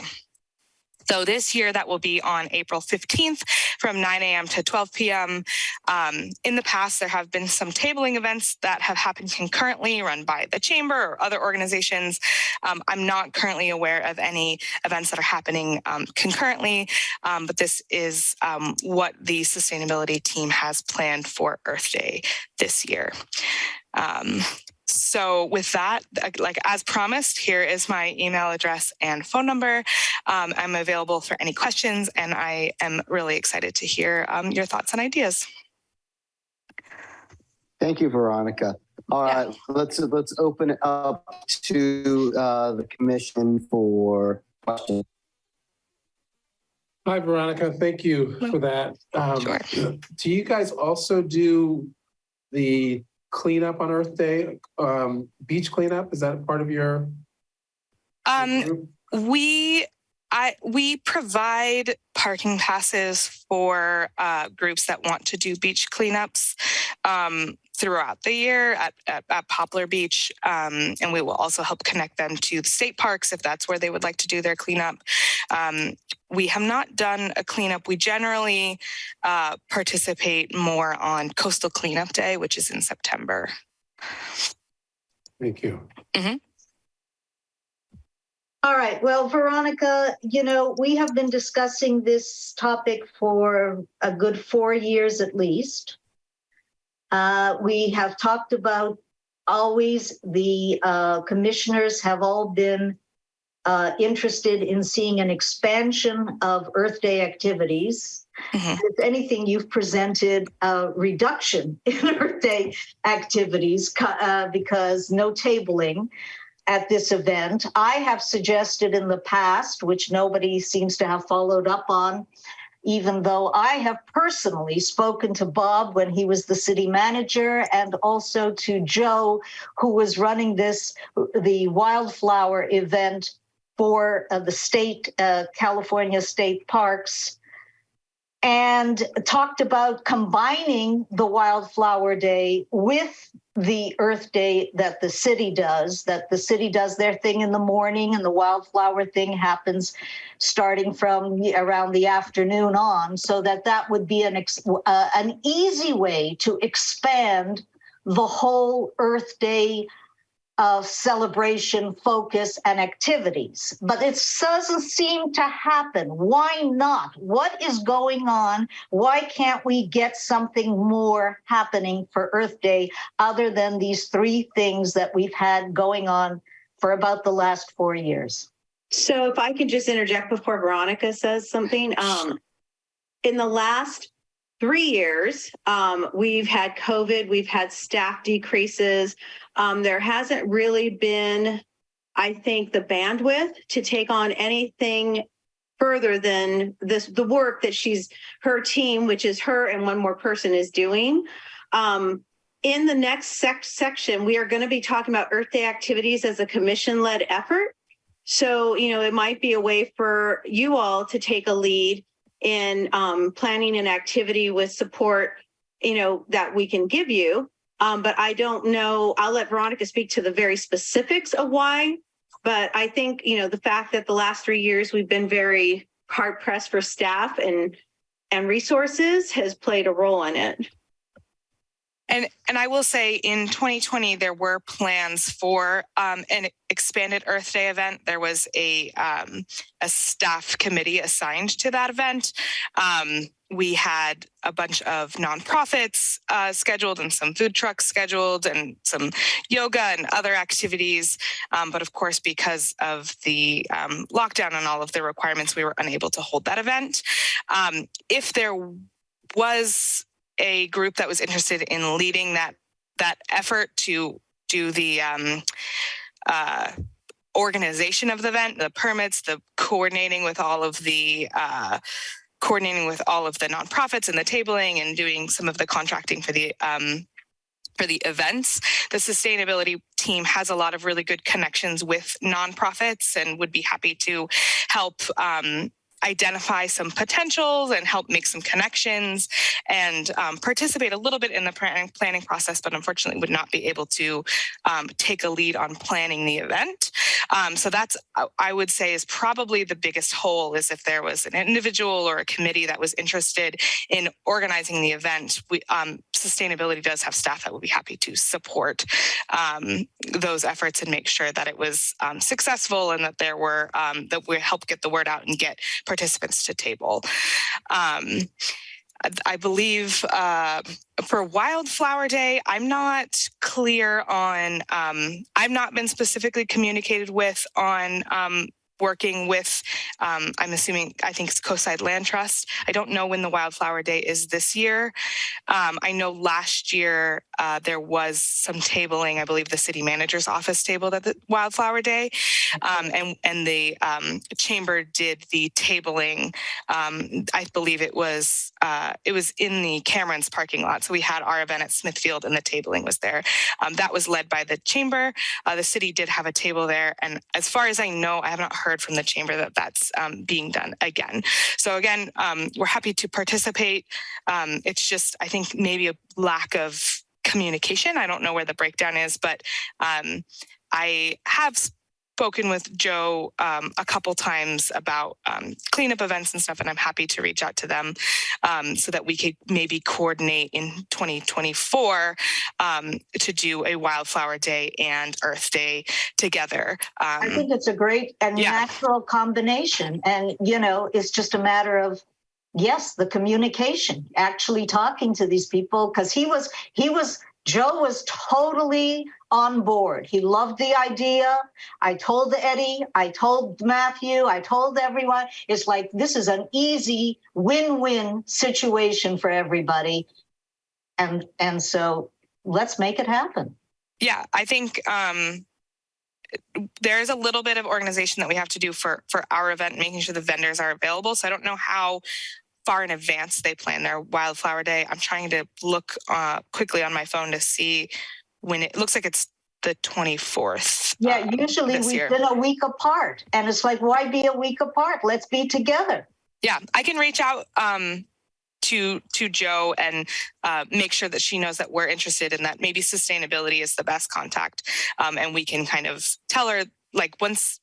[SPEAKER 10] So this year that will be on April 15th from 9 a.m. to 12 p.m. In the past, there have been some tabling events that have happened concurrently run by the chamber or other organizations. I'm not currently aware of any events that are happening concurrently, but this is what the sustainability team has planned for Earth Day this year. So with that, like as promised, here is my email address and phone number. I'm available for any questions, and I am really excited to hear your thoughts and ideas.
[SPEAKER 5] Thank you, Veronica. All right, let's open it up to the commission for questions.
[SPEAKER 4] Hi, Veronica. Thank you for that.
[SPEAKER 10] Sure.
[SPEAKER 4] Do you guys also do the cleanup on Earth Day, beach cleanup? Is that part of your group?
[SPEAKER 10] We provide parking passes for groups that want to do beach cleanups throughout the year at Poplar Beach, and we will also help connect them to the state parks if that's where they would like to do their cleanup. We have not done a cleanup. We generally participate more on Coastal Cleanup Day, which is in September.
[SPEAKER 4] Thank you.
[SPEAKER 10] Mm-hmm.
[SPEAKER 6] All right. Well, Veronica, we have been discussing this topic for a good 4 years at least. We have talked about always the commissioners have all been interested in seeing an expansion of Earth Day activities. Mm-hmm. If anything, you've presented a reduction in Earth Day activities because no tabling at this event. I have suggested in the past, which nobody seems to have followed up on, even though I have personally spoken to Bob when he was the city manager and also to Joe, who was running the wildflower event for the state, California state parks, and talked about combining the Wildflower Day with the Earth Day that the city does their thing in the morning and the wildflower thing happens starting from around the afternoon on, so that would be an easy way to expand the whole Earth Day celebration, focus, and activities. But it doesn't seem to happen. Why not? What is going on? Why can't we get something more happening for Earth Day other than these three things that we've had going on for about the last 4 years?
[SPEAKER 2] So if I could just interject before Veronica says something. In the last 3 years, we've had COVID, we've had staff decreases. There hasn't really been, I think, the bandwidth to take on anything further than the work that her team, which is her and one more person, is doing. In the next section, we are going to be talking about Earth Day activities as a commission-led effort. So, it might be a way for you all to take a lead in planning an activity with support, that we can give you. But I don't know, I'll let Veronica speak to the very specifics of why. But I think, the fact that the last 3 years we've been very hard pressed for staff and resources has played a role in it.
[SPEAKER 10] And I will say in 2020, there were plans for an expanded Earth Day event. There was a staff committee assigned to that event. We had a bunch of nonprofits scheduled and some food trucks scheduled and some yoga and other activities. But of course, because of the lockdown and all of the requirements, we were unable to hold that event. If there was a group that was interested in leading that effort to do the organization of the event, the permits, the coordinating with all of the nonprofits and the tabling and doing some of the contracting for the events. The sustainability team has a lot of really good connections with nonprofits and would be happy to help identify some potentials and help make some connections and participate a little bit in the planning process, but unfortunately would not be able to take a lead on planning the event. So that's, I would say, is probably the biggest hole, is if there was an individual or a committee that was interested in organizing the event. Sustainability does have staff that would be happy to support those efforts and make sure that it was successful and that there were, that we help get the word out and get participants to table. I believe for Wildflower Day, I'm not clear on, I've not been specifically communicated with on working with, I'm assuming, I think it's Coastside Land Trust. I don't know when the Wildflower Day is this year. I know last year there was some tabling. I believe the city manager's office tabled at the Wildflower Day, and the chamber did the tabling. I believe it was in the Cameron's parking lot. So we had our event at Smithfield and the tabling was there. That was led by the chamber. The city did have a table there. And as far as I know, I have not heard from the chamber that that's being done again. So again, we're happy to participate. It's just, I think, maybe a lack of communication. I don't know where the breakdown is, but I have spoken with Joe a couple times about cleanup events and stuff, and I'm happy to reach out to them so that we could maybe coordinate in 2024 to do a Wildflower Day and Earth Day together.
[SPEAKER 6] I think it's a great and natural combination. And, it's just a matter of, yes, the communication, actually talking to these people, because Joe was totally on board. He loved the idea. I told Eddie, I told Matthew, I told everyone. It's like, this is an easy win-win situation for everybody. And so let's make it happen.
[SPEAKER 10] Yeah, I think there is a little bit of organization that we have to do for our event, making sure the vendors are available. So I don't know how far in advance they plan their Wildflower Day. I'm trying to look quickly on my phone to see when it looks like it's the 24th.
[SPEAKER 6] Yeah, usually we've been a week apart, and it's like, why be a week apart? Let's be together.
[SPEAKER 10] Yeah, I can reach out to Joe and make sure that she knows that we're interested and that maybe sustainability is the best contact, and we can kind of tell her, like, let's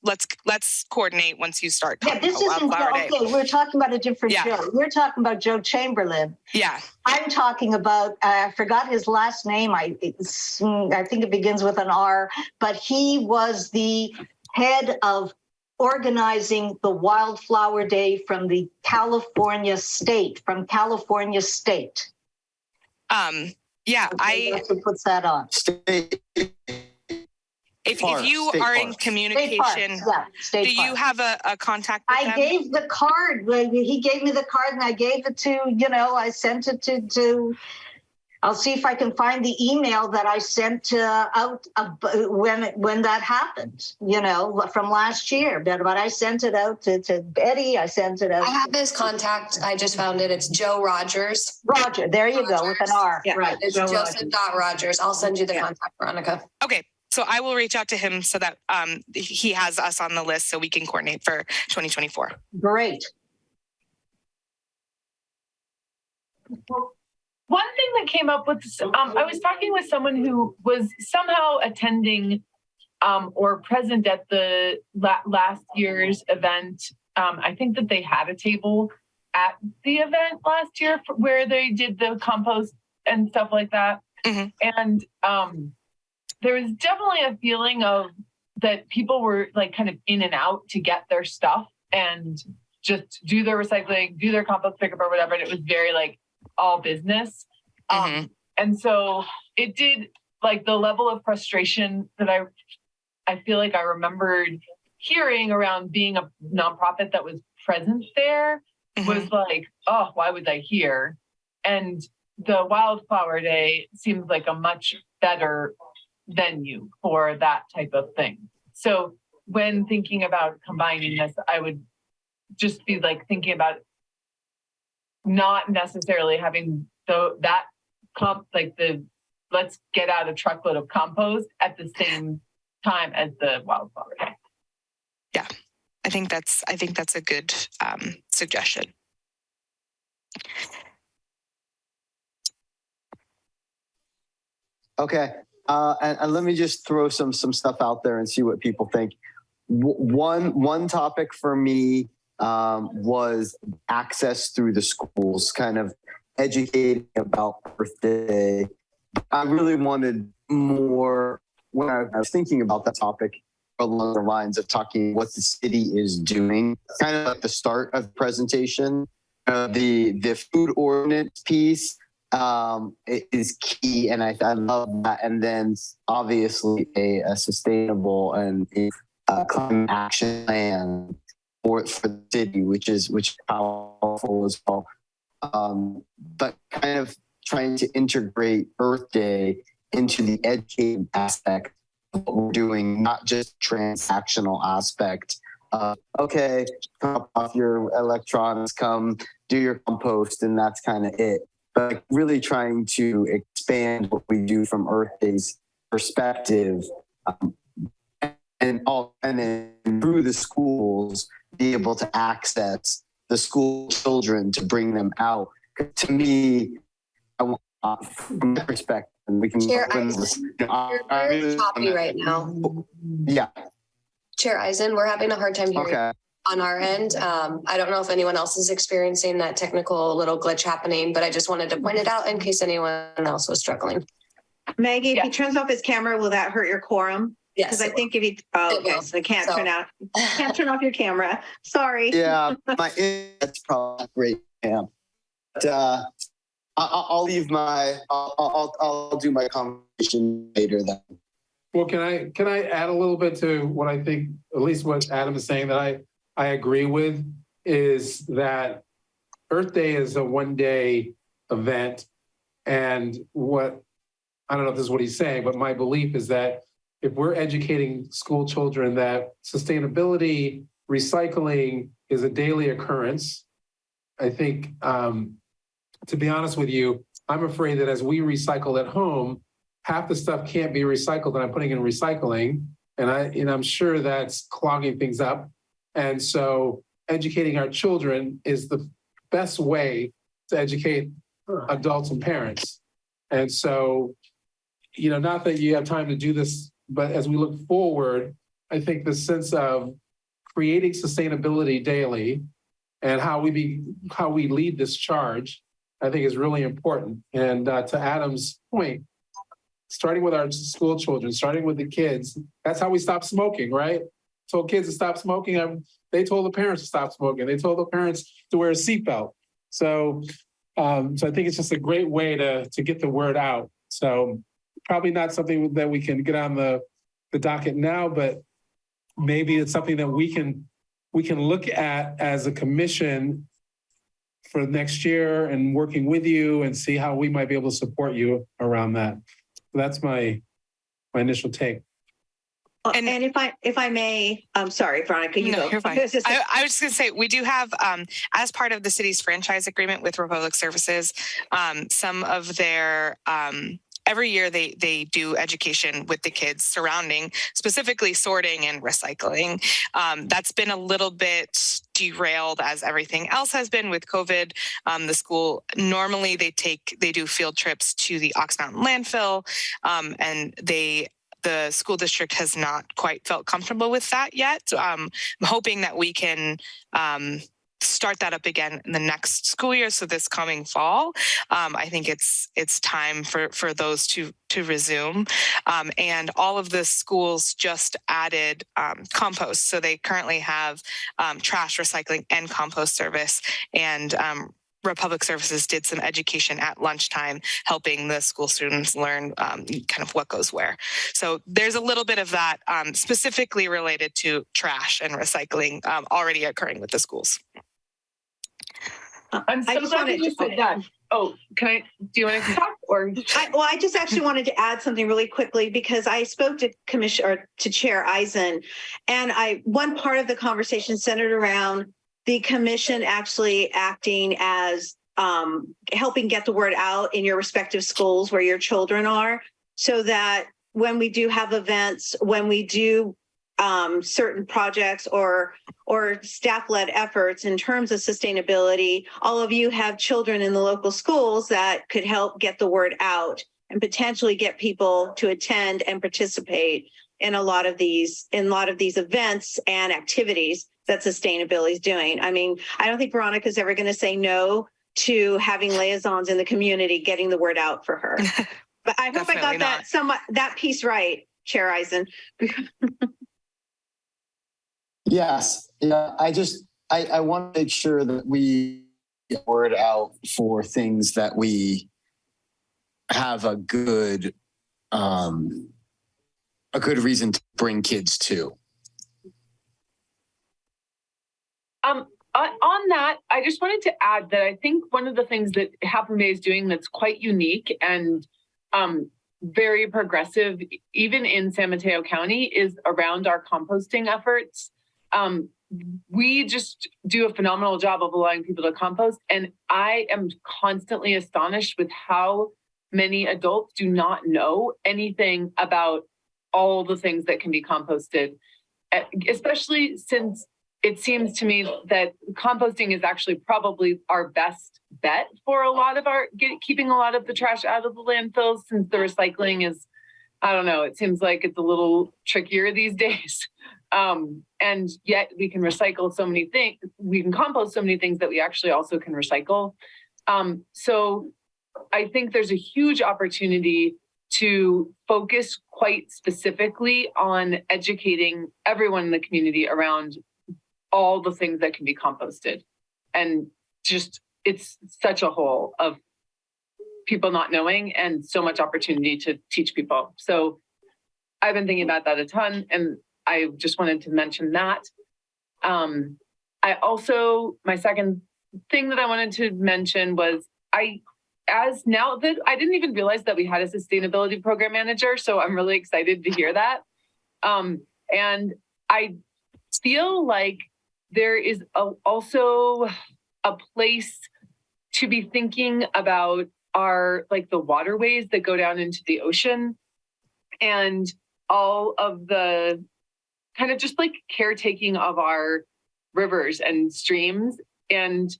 [SPEAKER 10] coordinate once you start talking
[SPEAKER 6] this
[SPEAKER 10] about
[SPEAKER 6] isn't
[SPEAKER 10] Wildflower Day.
[SPEAKER 6] Okay, we're talking about a different Joe. We're talking about Joe Chamberlain.
[SPEAKER 10] Yeah.
[SPEAKER 6] I'm talking about, I forgot his last name. I think it begins with an R, but he was the head of organizing the Wildflower Day from California State.
[SPEAKER 10] Yeah,
[SPEAKER 6] That's who puts that on.
[SPEAKER 10] If
[SPEAKER 5] Parks,
[SPEAKER 10] you
[SPEAKER 5] state
[SPEAKER 10] are in
[SPEAKER 5] parks.
[SPEAKER 6] State
[SPEAKER 10] communication,
[SPEAKER 6] parks, yeah, state
[SPEAKER 10] do you
[SPEAKER 6] parks.
[SPEAKER 10] have a contact with
[SPEAKER 6] I
[SPEAKER 10] them?
[SPEAKER 6] gave the card. He gave me the card, and I gave it to. I sent it to. I'll see if I can find the email that I sent out when that happened. From last year. But I sent it out to Betty. I sent it out.
[SPEAKER 1] I have his contact. I just found it. It's Joe Rogers.
[SPEAKER 6] Roger. There you go with an R.
[SPEAKER 2] Yeah.
[SPEAKER 6] Right.
[SPEAKER 1] It's
[SPEAKER 6] Joe
[SPEAKER 1] Joseph Rogers. I'll send you the contact, Veronica.
[SPEAKER 10] Okay. So I will reach out to him so that he has us on the list so we can coordinate for 2024.
[SPEAKER 6] Great.
[SPEAKER 9] One thing that came up with, I was talking with someone who was somehow attending or present at the last year's event. I think that they had a table at the event last year where they did the compost and stuff like that.
[SPEAKER 10] Mhm.
[SPEAKER 9] And there was definitely a feeling of that people were like kind of in and out to get their stuff and just do their recycling, do their compost pickup or whatever. And it was very like all business. And so it did like the level of frustration that I feel like I remembered hearing around being a nonprofit that was present there was like, oh, why was I here? And the Wildflower Day seems like a much better venue for that type of thing. So when thinking about combining this, I would just be like thinking about not necessarily having let's get out a truckload of compost at the same time as the Wildflower Day.
[SPEAKER 10] Yeah, I think that's a good suggestion.
[SPEAKER 5] Okay. And let me just throw some stuff out there and see what people think. One topic for me was access through the schools, kind of educating about Earth Day. I really wanted more when I was thinking about that topic along the lines of talking what the city is doing, kind of like the start of the presentation. The food ordinance piece is key, and I love that. And then obviously a sustainable and a climate action plan for the city, which is powerful as well. But kind of trying to integrate Earth Day into the educating aspect of what we're doing, not just transactional aspect. Okay, come off your electronics, come do your compost, and that's kind of it. But really trying to expand what we do from Earth Day's perspective, and then through the schools, be able to access the school children to bring them out. To me, I want, from my perspective, we can.
[SPEAKER 1] Chair you're very choppy right now.
[SPEAKER 5] Yeah.
[SPEAKER 1] Chair Eisen, we're having a hard time hearing
[SPEAKER 5] Okay.
[SPEAKER 1] on our end. I don't know if anyone else is experiencing that technical little glitch happening, but I just wanted to point it out in case anyone else was struggling.
[SPEAKER 2] Maggie, if he turns off his camera, will that hurt your quorum?
[SPEAKER 1] Yes.
[SPEAKER 2] Because I think if he, okay, so can't turn off your camera. Sorry.
[SPEAKER 5] Yeah, that's probably great. Yeah. But, I'll leave I'll do my conversation later then.
[SPEAKER 4] Well, can I add a little bit to what I think, at least what Adam is saying that I agree with, is that Earth Day is a one-day event. And I don't know if this is what he's saying, but my belief is that if we're educating school children that sustainability, recycling is a daily occurrence, I think, to be honest with you, I'm afraid that as we recycle at home, half the stuff can't be recycled and I'm putting in recycling. And I'm sure that's clogging things up. And so educating our children is the best way to educate adults and parents. And so, not that you have time to do this, but as we look forward, I think the sense of creating sustainability daily and how we lead this charge, I think is really important. And to Adam's point, starting with our school children, starting with the kids, that's how we stop smoking, right? Told kids to stop smoking. They told the parents to stop smoking. They told the parents to wear a seatbelt. So I think it's just a great way to get the word out. So probably not something that we can get on the the docket now, but maybe it's something that we can look at as a commission for next year and working with you and see how we might be able to support you around that. That's my initial take.
[SPEAKER 2] And if I may, I'm sorry, Veronica, you
[SPEAKER 10] No,
[SPEAKER 2] go.
[SPEAKER 10] you're fine. I was just going to say, we do have, as part of the city's franchise agreement with Republic Services, some of their, every year they do education with the kids surrounding specifically sorting and recycling. That's been a little bit derailed as everything else has been with COVID. The school, normally they do field trips to the Ox Mountain landfill, and the school district has not quite felt comfortable with that yet. I'm hoping that we can start that up again in the next school year. So this coming fall, I think it's time for those to resume. And all of the schools just added compost. So they currently have trash, recycling, and compost service. And Republic Services did some education at lunchtime, helping the school students learn kind of what goes where. So there's a little bit of that specifically related to trash and recycling already occurring with the schools.
[SPEAKER 9] I'm so glad that you said that. Oh, do you want to talk or?
[SPEAKER 2] I just actually wanted to add something really quickly because I spoke to Chair Eisen, and one part of the conversation centered around the commission actually acting as helping get the word out in your respective schools where your children are, so that when we do have events, when we do certain projects or staff-led efforts in terms of sustainability, all of you have children in the local schools that could help get the word out and potentially get people to attend and participate in a lot of these events and activities that sustainability is doing. I mean, I don't think Veronica's ever going to say no to having liaisons in the community getting the word out for her. But I hope I got that piece right, Chair Eisen.
[SPEAKER 5] Yes. Yeah. I want to make sure that we get word out for things that we have a good reason to bring kids to.
[SPEAKER 9] On that, I just wanted to add that I think one of the things that HMBPRC is doing that's quite unique and very progressive, even in San Mateo County, is around our composting efforts. We just do a phenomenal job of allowing people to compost. And I am constantly astonished with how many adults do not know anything about all the things that can be composted, especially since it seems to me that composting is actually probably our best bet for a lot of keeping a lot of the trash out of the landfills, since the recycling is, I don't know, it seems like it's a little trickier these days. And yet we can recycle so many things, we can compost so many things that we actually also can recycle. So I think there's a huge opportunity to focus quite specifically on educating everyone in the community around all the things that can be composted. And just, it's such a hole of people not knowing and so much opportunity to teach people. So I've been thinking about that a ton, and I just wanted to mention that. I also, my second thing that I wanted to mention was now that I didn't even realize that we had a sustainability program manager. So I'm really excited to hear that. And I feel like there is also a place to be thinking about the waterways that go down into the ocean and all of the kind of just like caretaking of our rivers and streams. And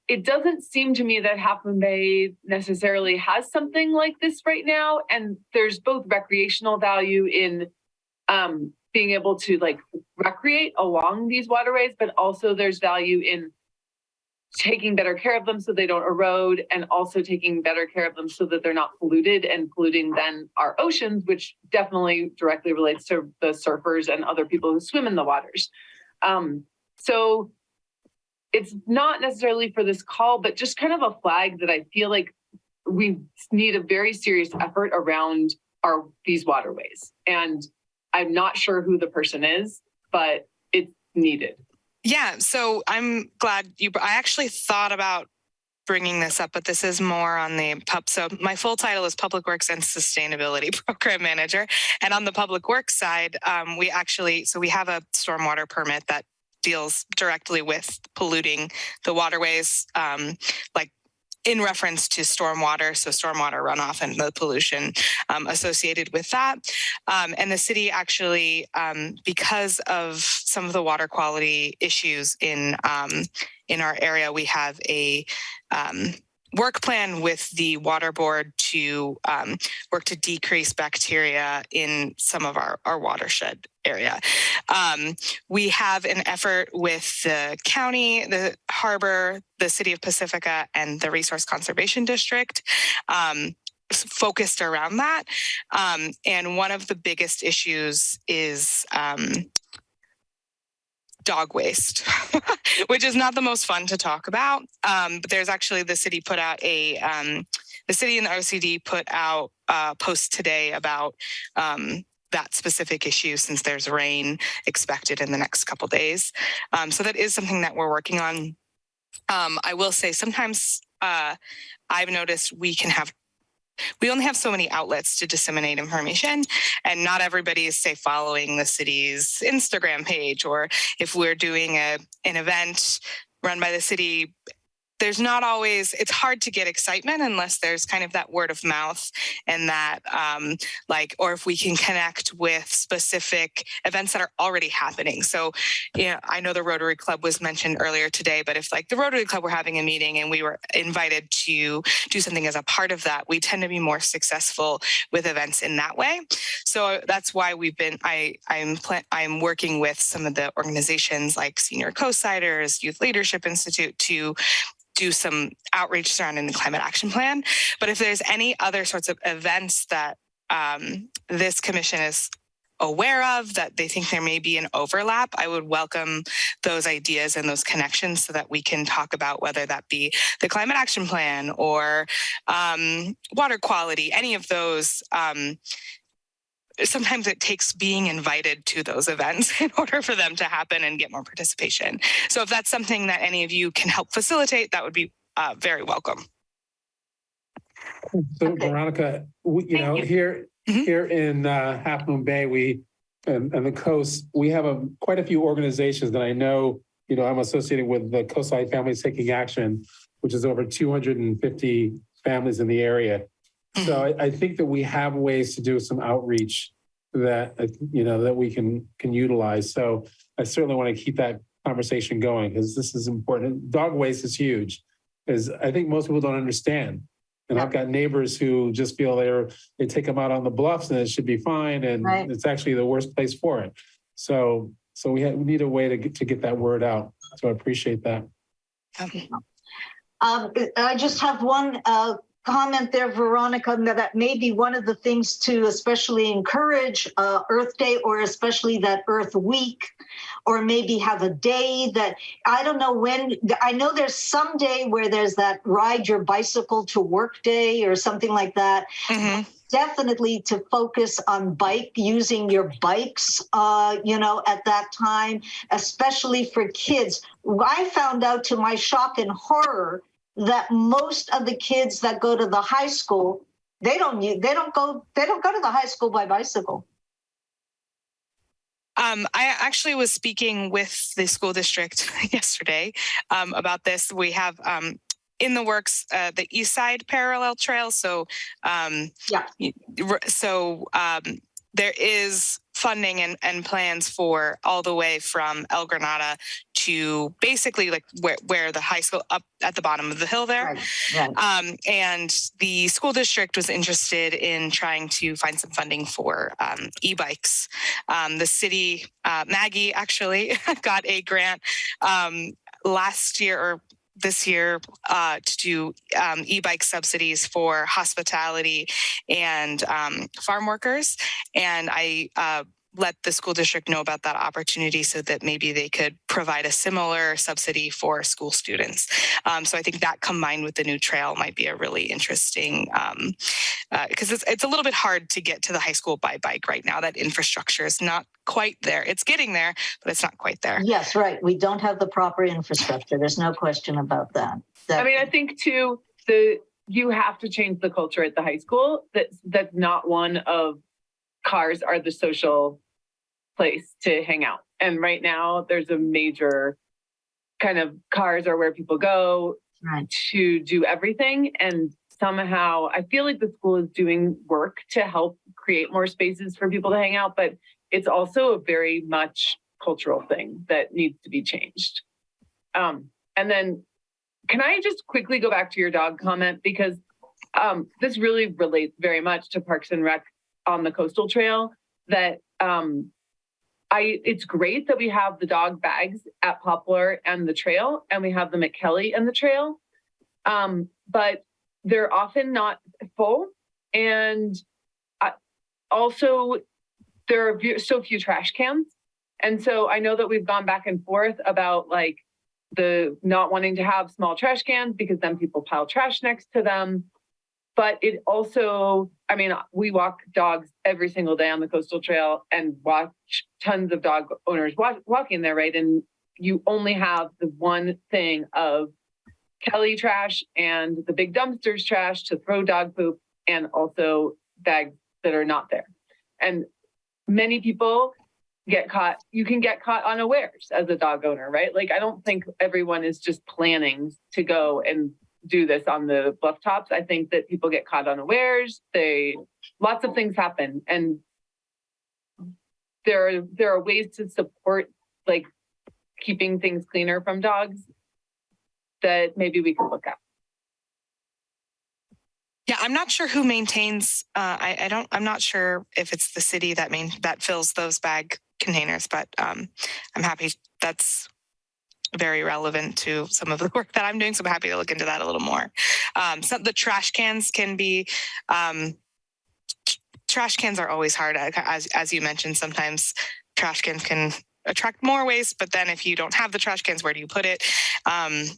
[SPEAKER 9] it doesn't seem to me that Half Moon Bay necessarily has something like this right now. And there's both recreational value in being able to recreate along these waterways, but also there's value in taking better care of them so they don't erode, and also taking better care of them so that they're not polluted and polluting then our oceans, which definitely directly relates to the surfers and other people who swim in the waters. So it's not necessarily for this call, but just kind of a flag that I feel like we need a very serious effort around these waterways. And I'm not sure who the person is, but it's needed.
[SPEAKER 10] Yeah, so I'm glad I actually thought about bringing this up, but this is more on the So my full title is Public Works and Sustainability Program Manager. And on the Public Works side, we have a stormwater permit that deals directly with polluting the waterways, like in reference to stormwater, so stormwater runoff and the pollution associated with that. And the city actually, because of some of the water quality issues in our area, we have a work plan with the water board to work to decrease bacteria in some of our watershed area. We have an effort with the county, the harbor, the city of Pacifica, and the Resource Conservation District focused around that. And one of the biggest issues is dog waste, which is not the most fun to talk about. But there's actually the city and the OCD put out a post today about that specific issue, since there's rain expected in the next couple days. So that is something that we're working on. I will say sometimes I've noticed we only have so many outlets to disseminate information, and not everybody is, say, following the city's Instagram page, or if we're doing an event run by the city, there's not always, it's hard to get excitement unless there's kind of that word of mouth and that or if we can connect with specific events that are already happening. So, I know the Rotary Club was mentioned earlier today, but if the Rotary Club were having a meeting and we were invited to do something as a part of that, we tend to be more successful with events in that way. So that's why I'm working with some of the organizations like Senior Co-Siders, Youth Leadership Institute to do some outreach surrounding the climate action plan. But if there's any other sorts of events that this commission is aware of that they think there may be an overlap, I would welcome those ideas and those connections so that we can talk about whether that be the climate action plan or water quality, any of those. Sometimes it takes being invited to those events in order for them to happen and get more participation. So if that's something that any of you can help facilitate, that would be very welcome.
[SPEAKER 4] So Veronica, here in Half Moon Bay, and the coast, we have quite a few organizations that I know, I'm associated with the Coastside Families Taking Action, which is over 250 families in the area. So I think that we have ways to do some outreach that, that we can utilize. So I certainly want to keep that conversation going because this is important. Dog waste is huge, because I think most people don't understand. And I've got neighbors who just feel they take them out on the bluffs and it should be fine. And It's actually the worst place for it. So we need a way to get that word out. So I appreciate that.
[SPEAKER 6] I just have one comment there, Veronica, that may be one of the things to especially encourage Earth Day, or especially that Earth Week, or maybe have a day that, I don't know when, I know there's some day where there's that ride your bicycle to work day or something like that. Mm-hmm. Definitely to focus on using your bikes, at that time, especially for kids. I found out, to my shock and horror, that most of the kids that go to the high school, they don't go to the high school by bicycle.
[SPEAKER 10] I actually was speaking with the school district yesterday about this. We have in the works the East Side Parallel Trail. So there is funding and plans for all the way from El Granada to basically where the high school, up at the bottom of the hill there. Right. And the school district was interested in trying to find some funding for e-bikes. The city, Maggie actually got a grant last year or this year to do e-bike subsidies for hospitality and farm workers. And I let the school district know about that opportunity so that maybe they could provide a similar subsidy for school students. So I think that combined with the new trail might be a really interesting, because it's a little bit hard to get to the high school by bike right now. That infrastructure is not quite there. It's getting there, but it's not quite there.
[SPEAKER 6] Yes, right. We don't have the proper infrastructure. There's no question about that.
[SPEAKER 9] I mean, I think too, you have to change the culture at the high school. That's not one of cars are the social place to hang out. And right now there's a major kind of cars are where people go to do everything. And somehow I feel like the school is doing work to help create more spaces for people to hang out, but it's also a very much cultural thing that needs to be changed. And then can I just quickly go back to your dog comment? Because this really relates very much to Parks and Rec on the coastal trail, that it's great that we have the dog bags at Poplar and the trail, and we have them at Kelly and the trail. But they're often not full. And also there are so few trash cans. And so I know that we've gone back and forth about like the not wanting to have small trash cans because then people pile trash next to them. But it also, I mean, we walk dogs every single day on the coastal trail and watch tons of dog owners walking there, right? And you only have the one thing of Kelly trash and the big dumpsters trash to throw dog poop, and also bags that are not there. And many people get caught. You can get caught unawares as a dog owner, right? Like, I don't think everyone is just planning to go and do this on the bluff tops. I think that people get caught unawares. Lots of things happen, and there are ways to support like keeping things cleaner from dogs that maybe we can look at.
[SPEAKER 10] Yeah, I'm not sure who maintains. I'm not sure if it's the city that fills those bag containers, but I'm happy. That's very relevant to some of the work that I'm doing. So I'm happy to look into that a little more. So the trash cans can be, trash cans are always hard. As you mentioned, sometimes trash cans can attract more waste, but then if you don't have the trash cans, where do you put it? And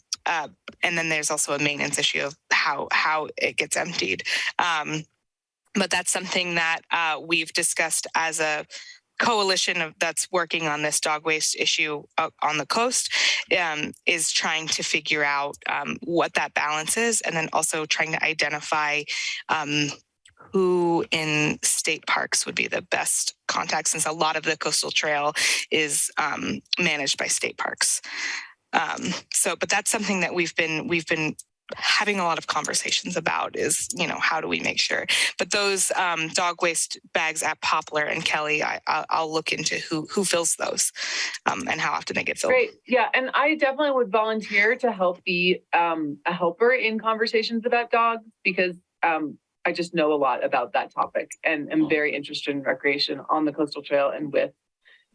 [SPEAKER 10] then there's also a maintenance issue of how it gets emptied. But that's something that we've discussed as a coalition that's working on this dog waste issue on the coast, is trying to figure out what that balance is, and then also trying to identify who in state parks would be the best contact, since a lot of the coastal trail is managed by state parks. But that's something that we've been having a lot of conversations about, is, how do we make sure? But those dog waste bags at Poplar and Kelly, I'll look into who fills those and how often they get filled.
[SPEAKER 9] Great. Yeah. And I definitely would volunteer to help be a helper in conversations about dogs, because I just know a lot about that topic and am very interested in recreation on the coastal trail and with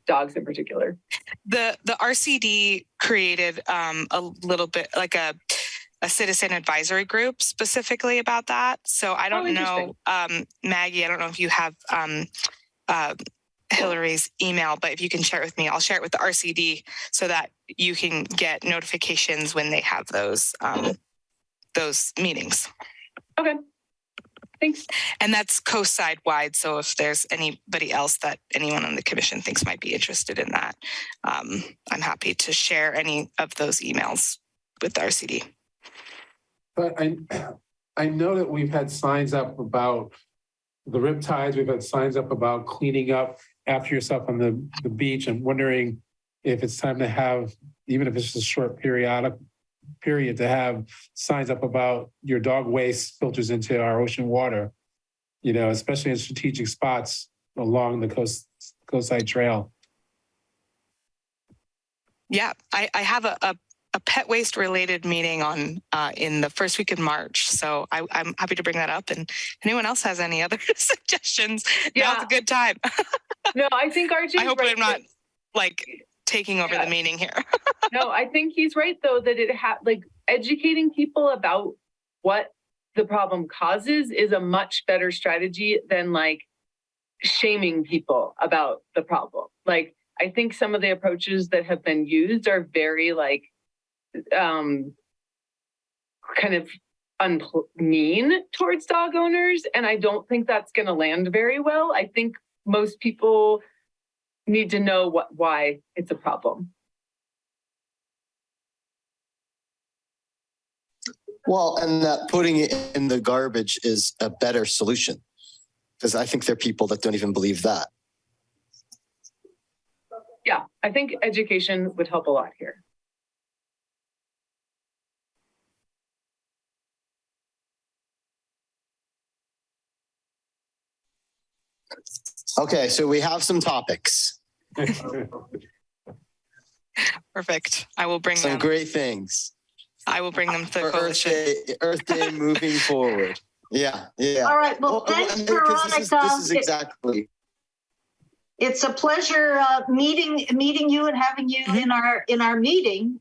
[SPEAKER 9] dogs in particular.
[SPEAKER 10] The RCD created a little bit like a citizen advisory group specifically about that. So I don't know, Maggie, I don't know if you have Hillary's email, but if you can share it with me, I'll share it with the RCD so that you can get notifications when they have those meetings.
[SPEAKER 9] Okay. Thanks.
[SPEAKER 10] And that's coast side wide. So if there's anybody else that anyone on the commission thinks might be interested in that, I'm happy to share any of those emails with the RCD.
[SPEAKER 4] But I know that we've had signs up about the riptides. We've had signs up about cleaning up after yourself on the beach. I'm wondering if it's time to have, even if it's just a short period, to have signs up about your dog waste filters into our ocean water, especially in strategic spots along the coastside trail.
[SPEAKER 10] Yeah, I have a pet waste related meeting on in the first week of March. So I'm happy to bring that up. And if anyone else has any other suggestions, now's a good time.
[SPEAKER 9] No, I think Archie's
[SPEAKER 10] I hope
[SPEAKER 9] right.
[SPEAKER 10] I'm not taking over the meeting here.
[SPEAKER 9] No, I think he's right though, that educating people about what the problem causes is a much better strategy than shaming people about the problem. Like, I think some of the approaches that have been used are very like, kind of mean towards dog owners. And I don't think that's going to land very well. I think most people need to know why it's a problem.
[SPEAKER 5] Well, and that putting it in the garbage is a better solution, because I think there are people that don't even believe that.
[SPEAKER 9] Yeah, I think education would help a lot here.
[SPEAKER 5] Okay, so we have some topics.
[SPEAKER 10] Perfect. I will bring
[SPEAKER 5] Some
[SPEAKER 10] them.
[SPEAKER 5] great things.
[SPEAKER 10] I will bring them to the
[SPEAKER 5] For
[SPEAKER 10] coalition.
[SPEAKER 5] Earth Day moving forward. Yeah.
[SPEAKER 6] All right. Well, thanks,
[SPEAKER 5] because
[SPEAKER 6] Veronica.
[SPEAKER 5] This is exactly.
[SPEAKER 6] It's a pleasure meeting you and having you in our meeting,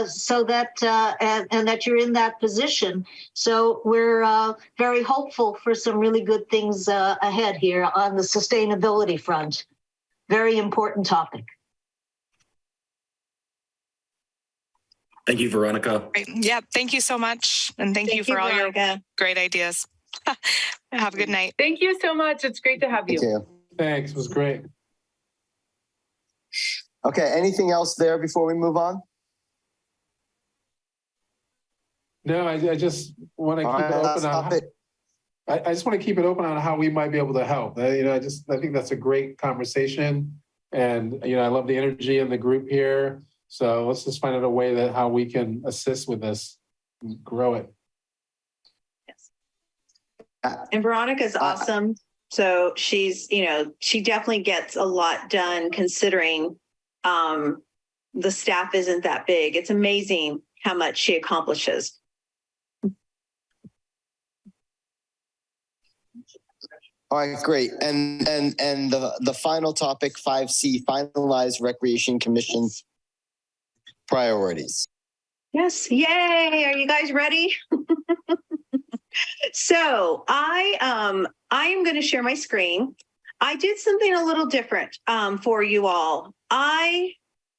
[SPEAKER 6] so that and that you're in that position. So we're very hopeful for some really good things ahead here on the sustainability front. Very important topic.
[SPEAKER 3] Thank you, Veronica.
[SPEAKER 10] Great. Yeah, thank you so much. And thank you for all your great ideas. Have a good night.
[SPEAKER 9] Thank you so much. It's great to have you.
[SPEAKER 5] Thank you.
[SPEAKER 4] Thanks, it was great.
[SPEAKER 5] Okay, anything else there before we move on?
[SPEAKER 4] No, I just want to keep it open on. I just want to keep it open on how we might be able to help. I think that's a great conversation, and I love the energy in the group here. So let's just find out a way that how we can assist with this, and grow it.
[SPEAKER 2] Yes. And Veronica's awesome. So she's, she definitely gets a lot done considering the staff isn't that big. It's amazing how much she accomplishes.
[SPEAKER 5] All right, great. And the final topic, 5C, finalize Recreation Commission priorities.
[SPEAKER 2] Yes. Yay. Are you guys ready? So I am going to share my screen. I did something a little different for you all. I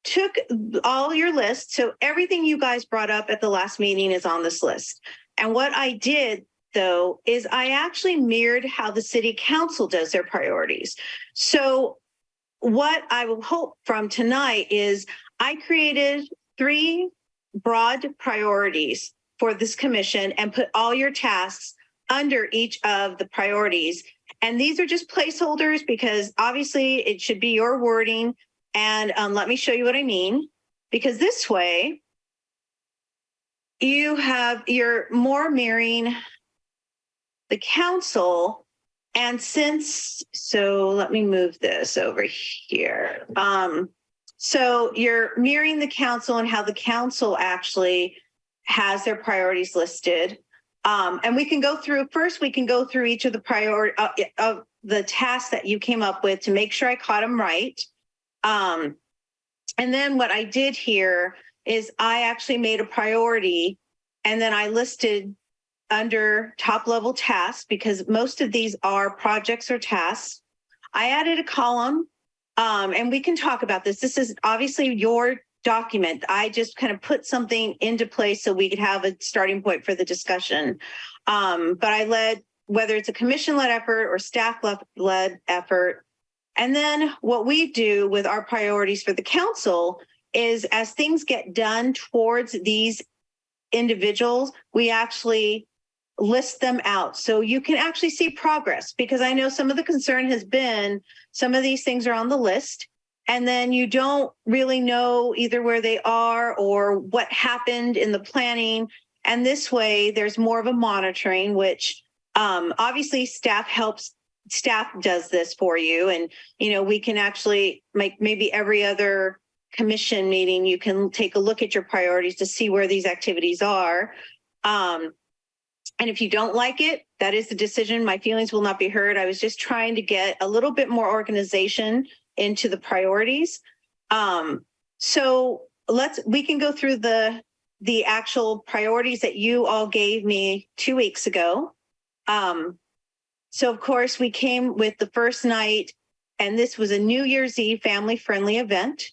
[SPEAKER 2] took all your lists. So everything you guys brought up at the last meeting is on this list. And what I did, though, is I actually mirrored how the city council does their priorities. So what I will hope from tonight is I created 3 broad priorities for this commission and put all your tasks under each of the priorities. And these are just placeholders because obviously it should be your wording. And let me show you what I mean, because this way you're more mirroring the council. And so let me move this over here. So you're mirroring the council and how the council actually has their priorities listed. And we can go through each of the priority of the tasks that you came up with to make sure I caught them right. And then what I did here is I actually made a priority and then I listed under top level tasks because most of these are projects or tasks. I added a column and we can talk about this. This is obviously your document. I just kind of put something into place so we could have a starting point for the discussion. But I led, whether it's a commission-led effort or staff-led effort. And then what we do with our priorities for the council is as things get done towards these individuals, we actually list them out. So you can actually see progress because I know some of the concern has been some of these things are on the list. And then you don't really know either where they are or what happened in the planning. And this way there's more of a monitoring, which obviously staff does this for you. And, we can actually make maybe every other commission meeting, you can take a look at your priorities to see where these activities are. And if you don't like it, that is the decision. My feelings will not be hurt. I was just trying to get a little bit more organization into the priorities. So we can go through the actual priorities that you all gave me 2 weeks ago. So of course we came with the first night, and this was a New Year's Eve family friendly event.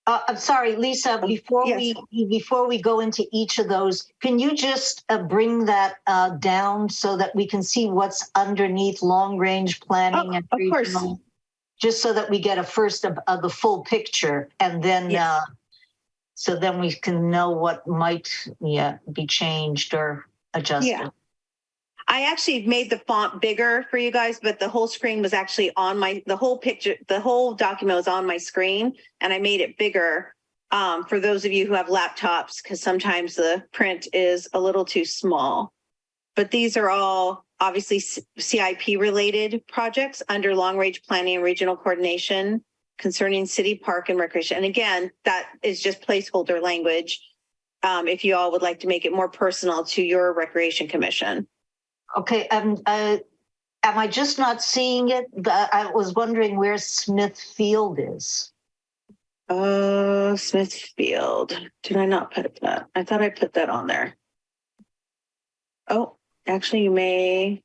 [SPEAKER 6] I'm sorry, Lisa, before we go into each of those, can you just bring that down so that we can see what's underneath long range planning and
[SPEAKER 2] of course.
[SPEAKER 6] regional, just so that we get a first of the full picture, and then so then we can know what might be changed or adjusted.
[SPEAKER 2] Yeah. I actually made the font bigger for you guys, but the whole screen was actually on the whole picture, the whole document was on my screen, and I made it bigger for those of you who have laptops, because sometimes the print is a little too small. But these are all obviously CIP related projects under long range planning and regional coordination concerning city park and recreation. And again, that is just placeholder language if you all would like to make it more personal to your recreation commission.
[SPEAKER 6] Okay, am I just not seeing it? I was wondering where Smith Field is.
[SPEAKER 2] Smithfield. Did I not put that? I thought I put that on there. Oh, actually, you may.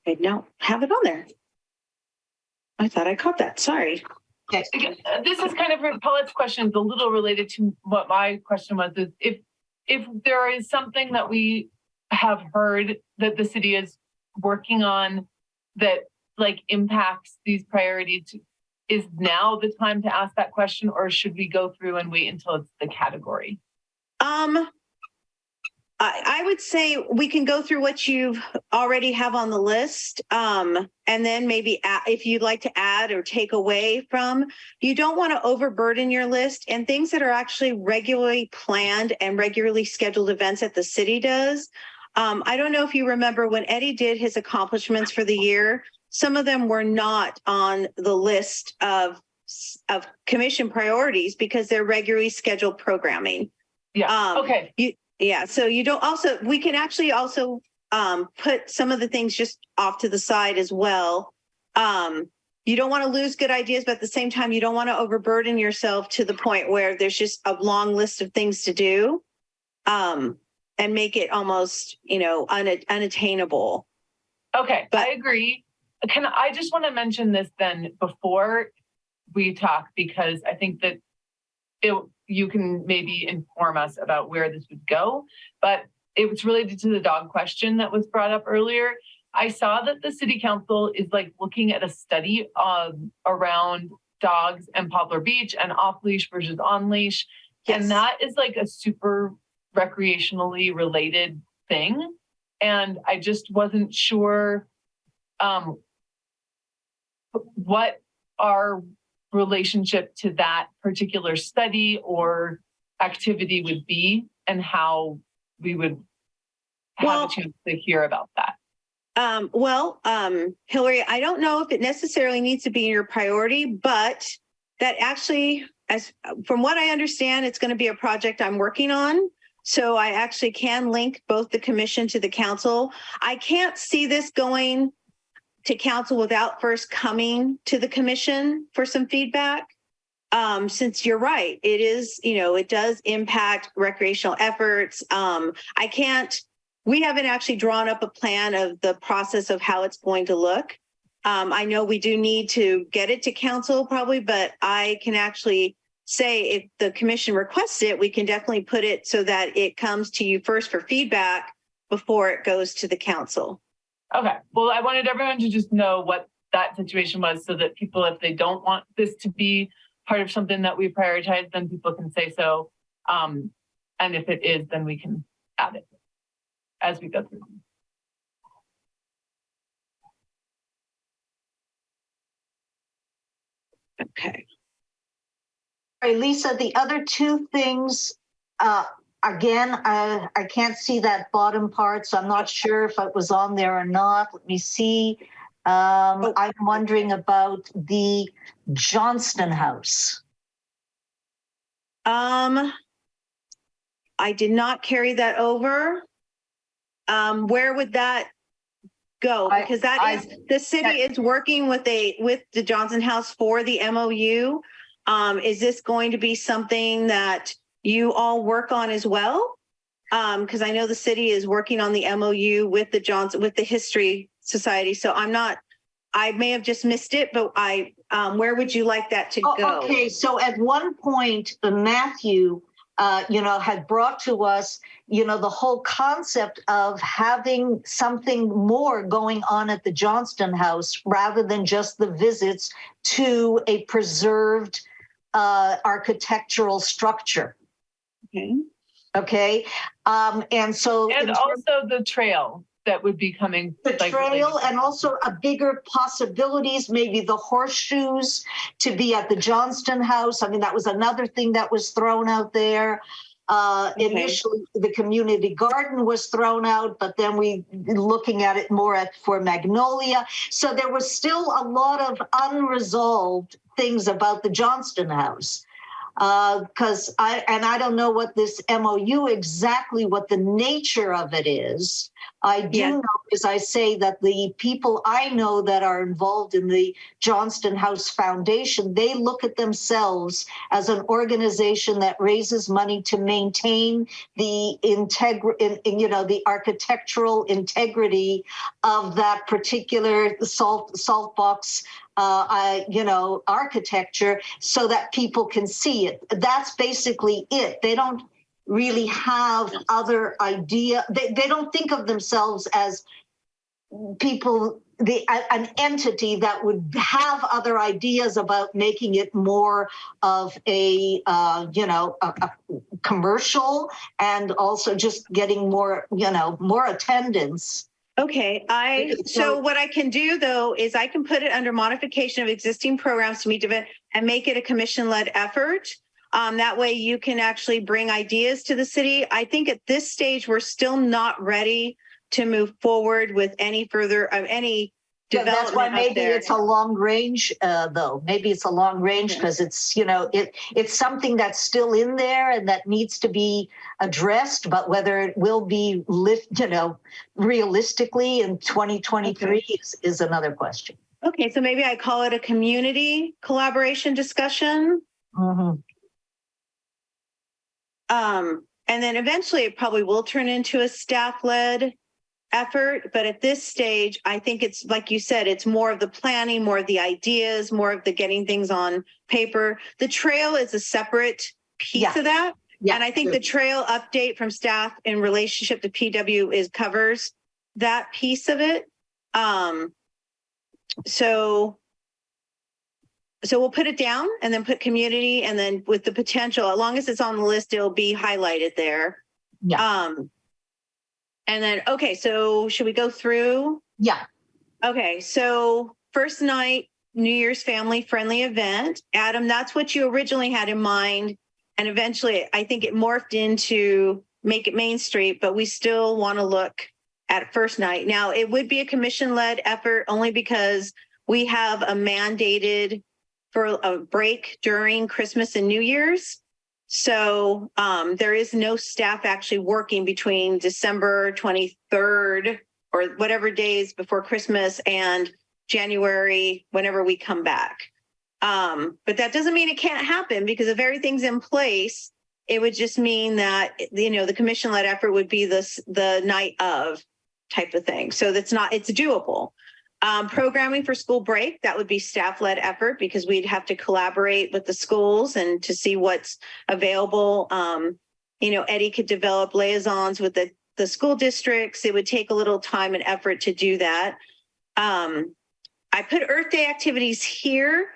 [SPEAKER 2] I don't have it on there. I thought I caught that. Sorry.
[SPEAKER 6] Okay.
[SPEAKER 9] This is kind of Paulette's question is a little related to what my question was. Is if there is something that we have heard that the city is working on that like impacts these priorities, is now the time to ask that question, or should we go through and wait until it's the category?
[SPEAKER 2] I would say we can go through what you already have on the list. And then maybe if you'd like to add or take away from, you don't want to overburden your list, and things that are actually regularly planned and regularly scheduled events that the city does. I don't know if you remember when Eddie did his accomplishments for the year, some of them were not on the list of commission priorities because they're regularly scheduled programming.
[SPEAKER 9] Yeah. Okay.
[SPEAKER 2] Yeah, so you don't also, we can actually also put some of the things just off to the side as well. You don't want to lose good ideas, but at the same time, you don't want to overburden yourself to the point where there's just a long list of things to do and make it almost, unattainable.
[SPEAKER 9] Okay, I agree. I just want to mention this then before we talk, because I think that you can maybe inform us about where this would go, but it was related to the dog question that was brought up earlier. I saw that the city council is like looking at a study around dogs and Poplar Beach and off leash versus on leash. Yes. And that is like a super recreationally related thing. And I just wasn't sure what our relationship to that particular study or activity would be, and how we would have a chance to hear about that.
[SPEAKER 2] Hillary, I don't know if it necessarily needs to be in your priority, but that actually, from what I understand, it's going to be a project I'm working on. So I actually can link both the commission to the council. I can't see this going to council without first coming to the commission for some feedback. Since you're right, it is, it does impact recreational efforts. We haven't actually drawn up a plan of the process of how it's going to look. I know we do need to get it to council probably, but I can actually say if the commission requests it, we can definitely put it so that it comes to you first for feedback before it goes to the council.
[SPEAKER 9] Okay. Well, I wanted everyone to just know what that situation was so that people, if they don't want this to be part of something that we prioritize, then people can say so. And if it is, then we can add it as we go through.
[SPEAKER 2] Okay.
[SPEAKER 6] All right, Lisa, the other two things, again, I can't see that bottom part, so I'm not sure if it was on there or not. Let me see. I'm wondering about the Johnston House.
[SPEAKER 2] I did not carry that over. Where would that go? Because the city is working with the Johnston House for the MOU. Is this going to be something that you all work on as well? because I know the city is working on the MOU with the History Society. So I may have just missed it, but where would you like that to go?
[SPEAKER 6] Okay, so at one point, Matthew, had brought to us, the whole concept of having something more going on at the Johnston House rather than just the visits to a preserved architectural structure.
[SPEAKER 2] Okay.
[SPEAKER 6] Okay. And so.
[SPEAKER 9] And also the trail that would be coming.
[SPEAKER 6] The trail and also a bigger possibilities, maybe the horseshoes to be at the Johnston House. I mean, that was another thing that was thrown out there. Initially, the community garden was thrown out, but then we looking at it more for Magnolia. So there was still a lot of unresolved things about the Johnston House. Because I don't know what this MOU exactly what the nature of it is. I do know, as I say, that the people I know that are involved in the Johnston House Foundation, they look at themselves as an organization that raises money to maintain the the architectural integrity of that particular salt box architecture so that people can see it. That's basically it. They don't really have other idea. They don't think of themselves as people, an entity that would have other ideas about making it more of a commercial and also just getting more, more attendance.
[SPEAKER 2] Okay, so what I can do though is I can put it under modification of existing programs to meet event and make it a commission-led effort. That way you can actually bring ideas to the city. I think at this stage, we're still not ready to move forward with any further any development.
[SPEAKER 6] That's why maybe it's a long range, though. Maybe it's a long range because it's, it's something that's still in there and that needs to be addressed. But whether it will be realistically in 2023 is another question.
[SPEAKER 2] Okay, so maybe I call it a community collaboration discussion.
[SPEAKER 6] Mm-hmm.
[SPEAKER 2] And then eventually it probably will turn into a staff-led effort. But at this stage, I think it's like you said, it's more of the planning, more of the ideas, more of the getting things on paper. The trail is a separate piece of that. Yeah. And I think the trail update from staff in relationship to PW covers that piece of it. So we'll put it down and then put community and then with the potential, as long as it's on the list, it'll be highlighted there.
[SPEAKER 6] Yeah.
[SPEAKER 2] And then, okay, so should we go through?
[SPEAKER 6] Yeah.
[SPEAKER 2] Okay, so first night, New Year's family friendly event. Adam, that's what you originally had in mind. And eventually, I think it morphed into make it Main Street, but we still want to look at first night. Now, it would be a commission-led effort only because we have a mandated for a break during Christmas and New Year's. So there is no staff actually working between December 23rd or whatever days before Christmas and January, whenever we come back. But that doesn't mean it can't happen because if everything's in place, it would just mean that, the commission-led effort would be the night of type of thing. So it's doable. Programming for school break, that would be staff-led effort because we'd have to collaborate with the schools and to see what's available. Eddie could develop liaisons with the school districts. It would take a little time and effort to do that. I put Earth Day activities here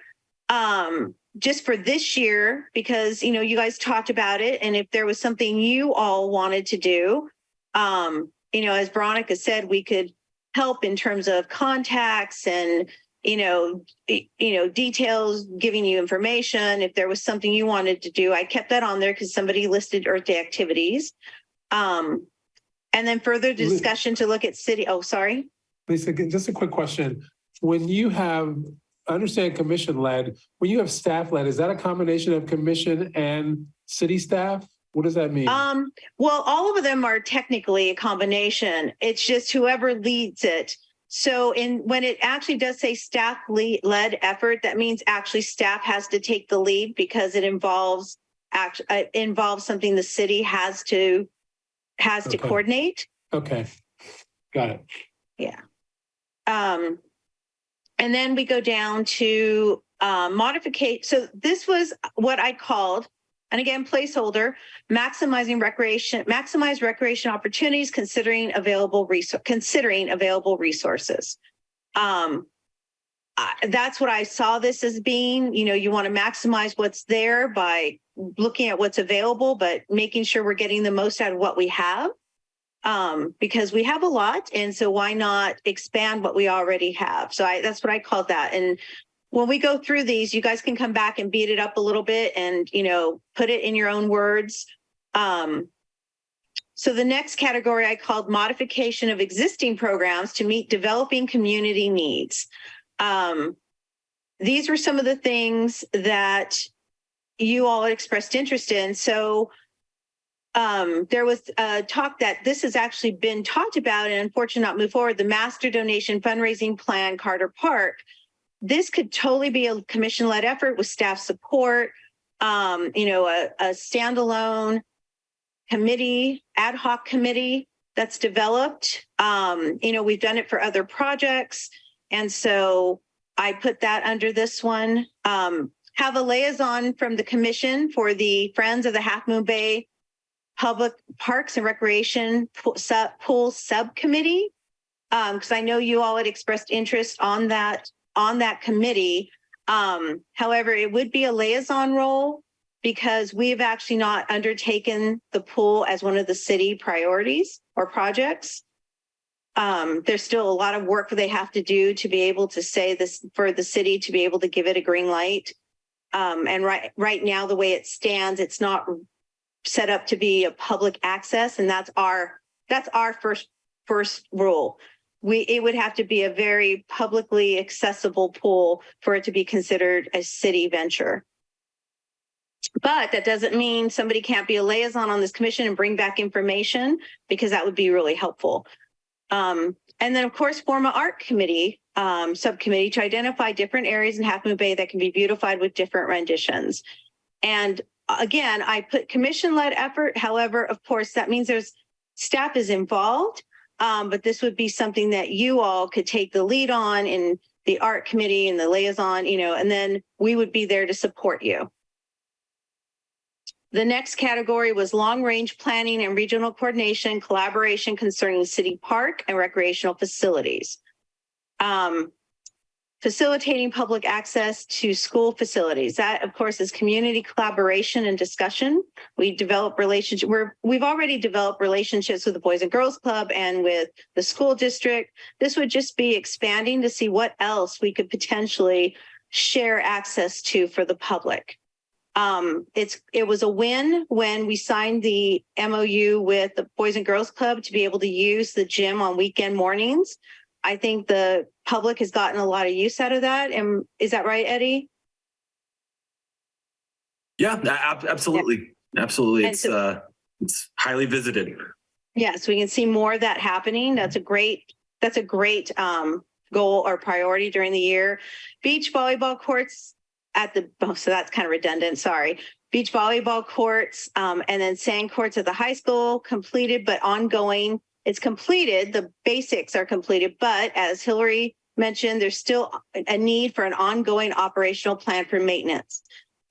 [SPEAKER 2] just for this year because, you guys talked about it. And if there was something you all wanted to do, as Veronica said, we could help in terms of contacts and, details, giving you information. If there was something you wanted to do, I kept that on there because somebody listed Earth Day activities. And then further discussion to look at city. Oh, sorry.
[SPEAKER 4] Lisa, just a quick question. When you have, I understand commission-led, when you have staff-led, is that a combination of commission and city staff? What does that mean?
[SPEAKER 2] Well, all of them are technically a combination. It's just whoever leads it. So when it actually does say staff-led effort, that means actually staff has to take the lead because it involves something the city has to has to
[SPEAKER 4] Okay.
[SPEAKER 2] coordinate.
[SPEAKER 4] Okay, got it.
[SPEAKER 2] Yeah. And then we go down to modificate. So this was what I called, and again, placeholder, maximize recreation opportunities, considering available resources. That's what I saw this as being. You want to maximize what's there by looking at what's available, but making sure we're getting the most out of what we have. Because we have a lot, and so why not expand what we already have? So that's what I called that. And when we go through these, you guys can come back and beat it up a little bit and, put it in your own words. So the next category I called modification of existing programs to meet developing community needs. These were some of the things that you all expressed interest in. So there was talk that this has actually been talked about and unfortunately not moved forward, the master donation fundraising plan, Carter Park. This could totally be a commission-led effort with staff support, a standalone committee, ad hoc committee that's developed. We've done it for other projects. And so I put that under this one. Have a liaison from the commission for the Friends of the Half Moon Bay Public Parks and Recreation Pool Subcommittee, because I know you all had expressed interest on that committee. However, it would be a liaison role because we've actually not undertaken the pool as one of the city priorities or projects. There's still a lot of work they have to do to be able to say this for the city to be able to give it a green light. And right now, the way it stands, it's not set up to be a public access, and that's our first rule. It would have to be a very publicly accessible pool for it to be considered a city venture. But that doesn't mean somebody can't be a liaison on this commission and bring back information, because that would be really helpful. And then, of course, form an art committee subcommittee to identify different areas in Half Moon Bay that can be beautified with different renditions. And again, I put commission-led effort. However, of course, that means there's staff is involved, but this would be something that you all could take the lead on in the art committee and the liaison, and then we would be there to support you. The next category was long-range planning and regional coordination, collaboration concerning city park and recreational facilities. Facilitating public access to school facilities. That, of course, is community collaboration and discussion. We've already developed relationships with the Boys and Girls Club and with the school district. This would just be expanding to see what else we could potentially share access to for the public. It was a win when we signed the MOU with the Boys and Girls Club to be able to use the gym on weekend mornings. I think the public has gotten a lot of use out of that. And is that right, Eddie?
[SPEAKER 3] Yeah, absolutely. Yeah. Absolutely. It's highly visited.
[SPEAKER 2] Yeah, so we can see more of that happening. That's a great goal or priority during the year. Beach volleyball courts so that's kind of redundant, sorry. Beach volleyball courts and then sand courts at the high school, completed but ongoing. It's completed, the basics are completed, but as Hillary mentioned, there's still a need for an ongoing operational plan for maintenance.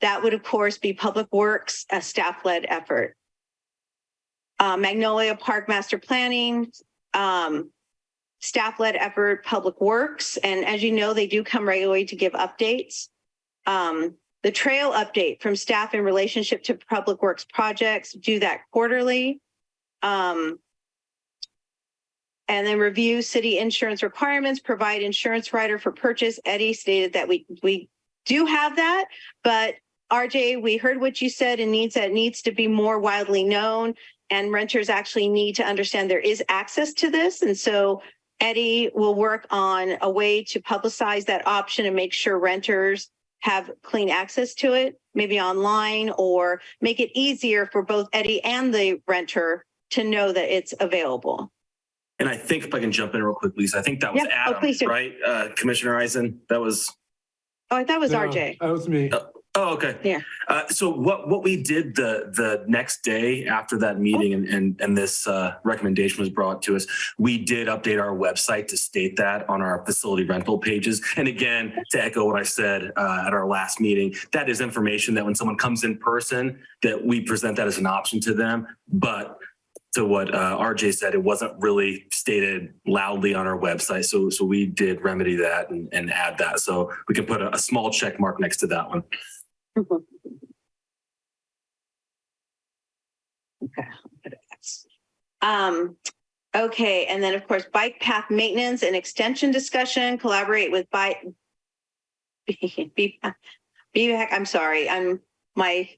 [SPEAKER 2] That would, of course, be Public Works, a staff-led effort. Magnolia Park Master Planning, staff-led effort, Public Works. And as you know, they do come regularly to give updates. The trail update from staff in relationship to Public Works projects, do that quarterly. And then review city insurance requirements, provide insurance rider for purchase. Eddie stated that we do have that, but RJ, we heard what you said and needs to be more widely known, and renters actually need to understand there is access to this. And so Eddie will work on a way to publicize that option and make sure renters have clean access to it, maybe online, or make it easier for both Eddie and the renter to know that it's available.
[SPEAKER 3] And I think if I can jump in real quick, Lisa, I think that was Adam, right? Commissioner Eisen, that was.
[SPEAKER 2] Oh, I thought it was RJ.
[SPEAKER 4] That was me.
[SPEAKER 3] Oh, okay.
[SPEAKER 2] Yeah.
[SPEAKER 3] So what we did the next day after that meeting and this recommendation was brought to us, we did update our website to state that on our facility rental pages. And again, to echo what I said at our last meeting, that is information that when someone comes in person, that we present that as an option to them. But to what RJ said, it wasn't really stated loudly on our website. So we did remedy that and add that. So we can put a small check mark next to that one.
[SPEAKER 2] Okay. Okay, and then of course, bike path maintenance and extension discussion, collaborate with BPAC. I'm sorry, my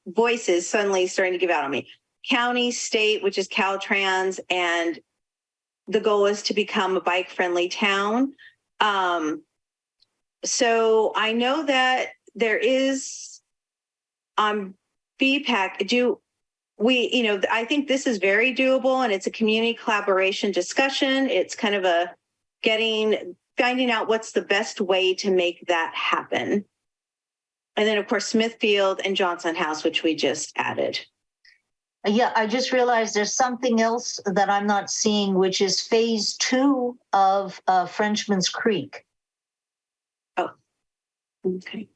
[SPEAKER 2] voice is suddenly starting to give out on me. County, state, which is Caltrans, and the goal is to become a bike friendly town. So I know that there is BPAC. I think this is very doable, and it's a community collaboration discussion. It's kind of finding out what's the best way to make that happen. And then of course, Smithfield and Johnson House, which we just added.
[SPEAKER 6] Yeah, I just realized there's something else that I'm not seeing, which is phase 2 of Frenchman's Creek.
[SPEAKER 2] Oh, okay.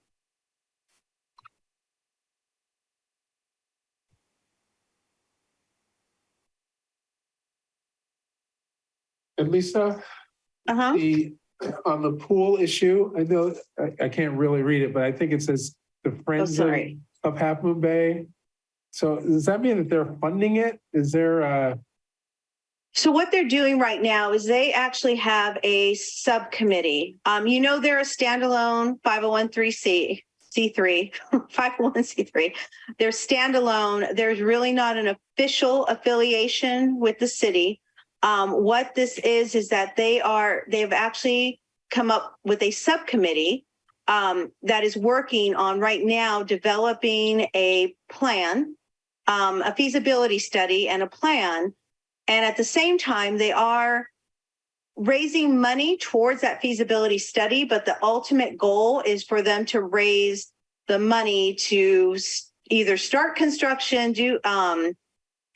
[SPEAKER 4] And Lisa, on the pool issue, I know I can't really read it, but I think it says the Friends of Half Moon Bay. So does that mean that they're funding it? Is there
[SPEAKER 2] So what they're doing right now is they actually have a subcommittee. They're a standalone 501c3. 501c3. They're standalone. There's really not an official affiliation with the city. What this is that they've actually come up with a subcommittee that is working on right now developing a plan, a feasibility study and a plan. And at the same time, they are raising money towards that feasibility study, but the ultimate goal is for them to raise the money to either start construction,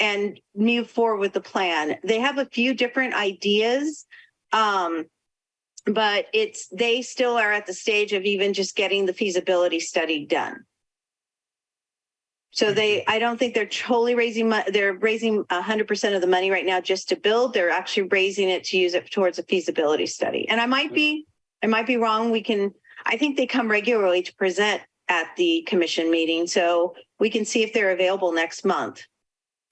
[SPEAKER 2] and move forward with the plan. They have a few different ideas, but they still are at the stage of even just getting the feasibility study done. So I don't think they're totally raising money. They're raising 100% of the money right now just to build. They're actually raising it to use it towards a feasibility study. And I might be wrong. I think they come regularly to present at the commission meeting. So we can see if they're available next month.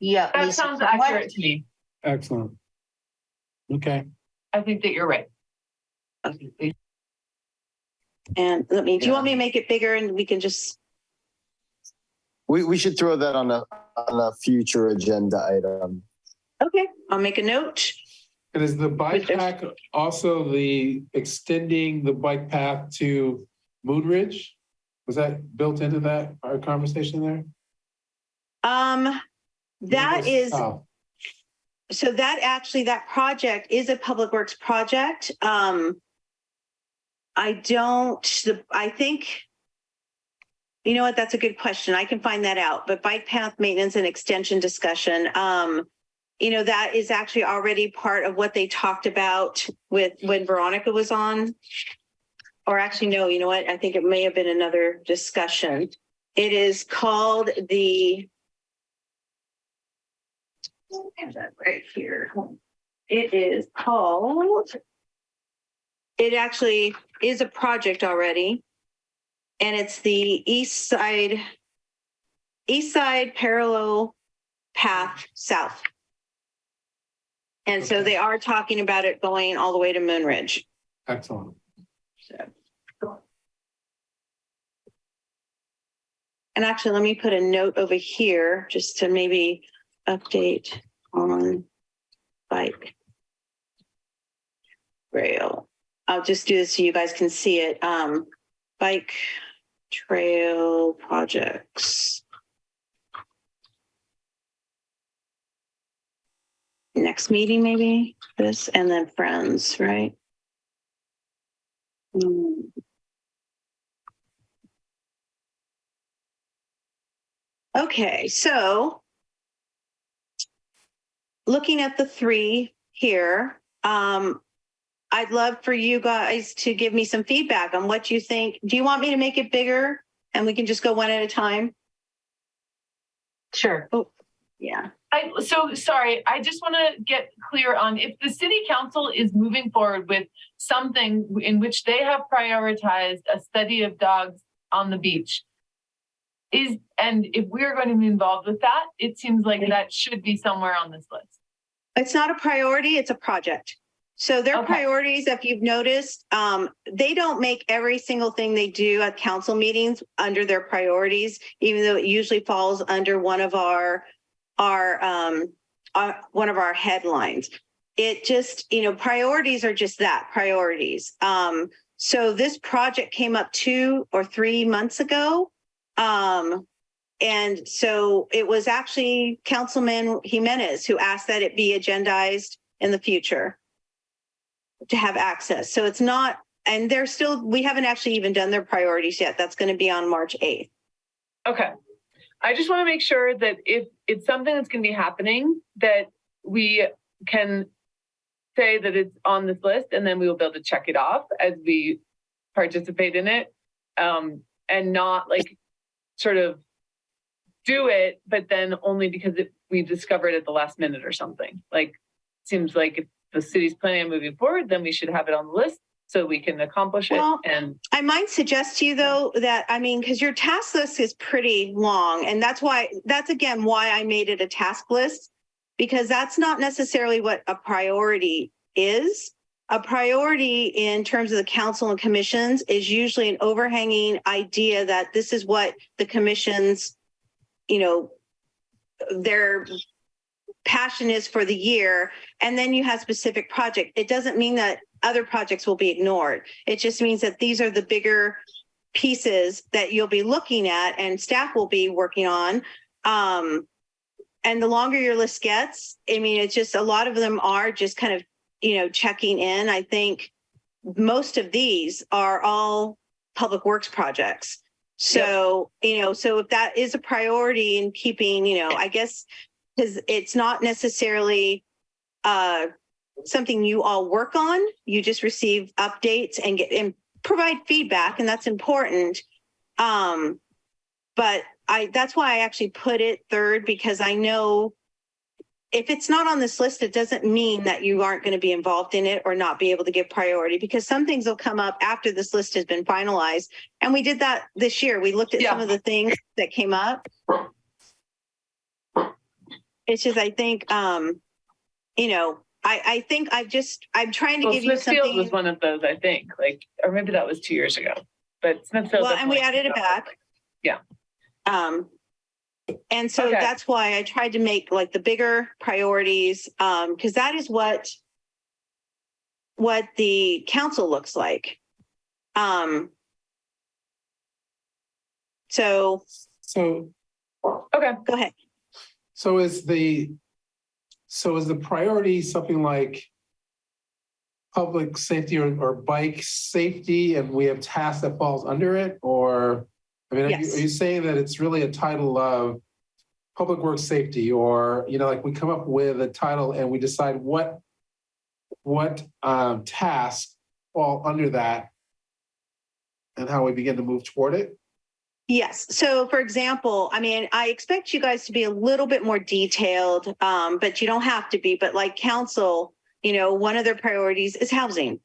[SPEAKER 6] Yeah.
[SPEAKER 9] That sounds accurate to me.
[SPEAKER 4] excellent? Okay.
[SPEAKER 9] I think that you're right.
[SPEAKER 2] Okay. And do you want me to make it bigger and we can just?
[SPEAKER 5] We should throw that on a future agenda item.
[SPEAKER 2] Okay, I'll make a note.
[SPEAKER 4] And is the bike path also the extending the bike path to Moonridge? Was that built into our conversation there?
[SPEAKER 2] That is, so that project is a public works project. I think, you know what, that's a good question. I can find that out, but bike path maintenance and extension discussion, that is actually already part of what they talked about when Veronica was on. Or actually, no, you know what? I think it may have been another discussion. It is called I have that right here. It actually is a project already. And it's the East Side Parallel Path South. And so they are talking about it going all the way to Moonridge.
[SPEAKER 4] Excellent.
[SPEAKER 2] And actually, let me put a note over here just to maybe update on bike trail. I'll just do this so you guys can see it. Bike trail projects. Next meeting, maybe this, and then friends, right? Okay, so looking at the three here, I'd love for you guys to give me some feedback on what you think. Do you want me to make it bigger and we can just go one at a time?
[SPEAKER 6] Sure.
[SPEAKER 2] Oh, yeah.
[SPEAKER 9] So sorry, I just want to get clear on if the city council is moving forward with something in which they have prioritized a study of dogs on the beach. And if we're going to be involved with that, it seems like that should be somewhere on this list.
[SPEAKER 2] It's not a priority, it's a project. So their priorities, if you've noticed, they don't make every single thing they do at council meetings under their priorities, even though it usually falls under one of our headlines. It just, priorities are just that, priorities. So this project came up 2 or 3 months ago. And so it was actually Councilman Jimenez who asked that it be agendized in the future to have access. So it's not, and we haven't actually even done their priorities yet. That's going to be on March 8th.
[SPEAKER 9] Okay. I just want to make sure that if it's something that's going to be happening, that we can say that it's on this list, and then we will be able to check it off as we participate in it, and not like sort of do it, but then only because we discovered at the last minute or something. Like, seems like if the city's planning on moving forward, then we should have it on the list so we can accomplish it. And
[SPEAKER 2] I might suggest to you though that, because your task list is pretty long, and that's again why I made it a task list, because that's not necessarily what a priority is. A priority in terms of the council and commissions is usually an overhanging idea that this is what the commissions, their passion is for the year. And then you have specific project. It doesn't mean that other projects will be ignored. It just means that these are the bigger pieces that you'll be looking at and staff will be working on. And the longer your list gets, it's just a lot of them are just kind of, checking in. I think most of these are all public works projects. So, so if that is a priority in keeping, I guess, because it's not necessarily something you all work on, you just receive updates and provide feedback, and that's important. But that's why I actually put it third, because I know if it's not on this list, it doesn't mean that you aren't going to be involved in it or not be able to give priority, because some things will come up after this list has been finalized. And we did that this year. We looked at some of the things that came up. It's just, I think, I think I'm trying to give you something.
[SPEAKER 9] Smithfield was one of those, I think, or maybe that was 2 years ago, but Smithfield.
[SPEAKER 2] Well, and we added it back.
[SPEAKER 9] Yeah.
[SPEAKER 2] And so that's why I tried to make like the bigger priorities, because that is what the council looks like. So
[SPEAKER 9] okay,
[SPEAKER 2] go ahead.
[SPEAKER 4] So is the priority something like public safety or bike safety, and we have tasks that falls under it? Or,
[SPEAKER 2] Yes.
[SPEAKER 4] Are you saying that it's really a title of public works safety, or, like we come up with a title and we decide what tasks fall under that and how we begin to move toward it?
[SPEAKER 2] Yes. So for example, I expect you guys to be a little bit more detailed, but you don't have to be. But like council, one of their priorities is housing.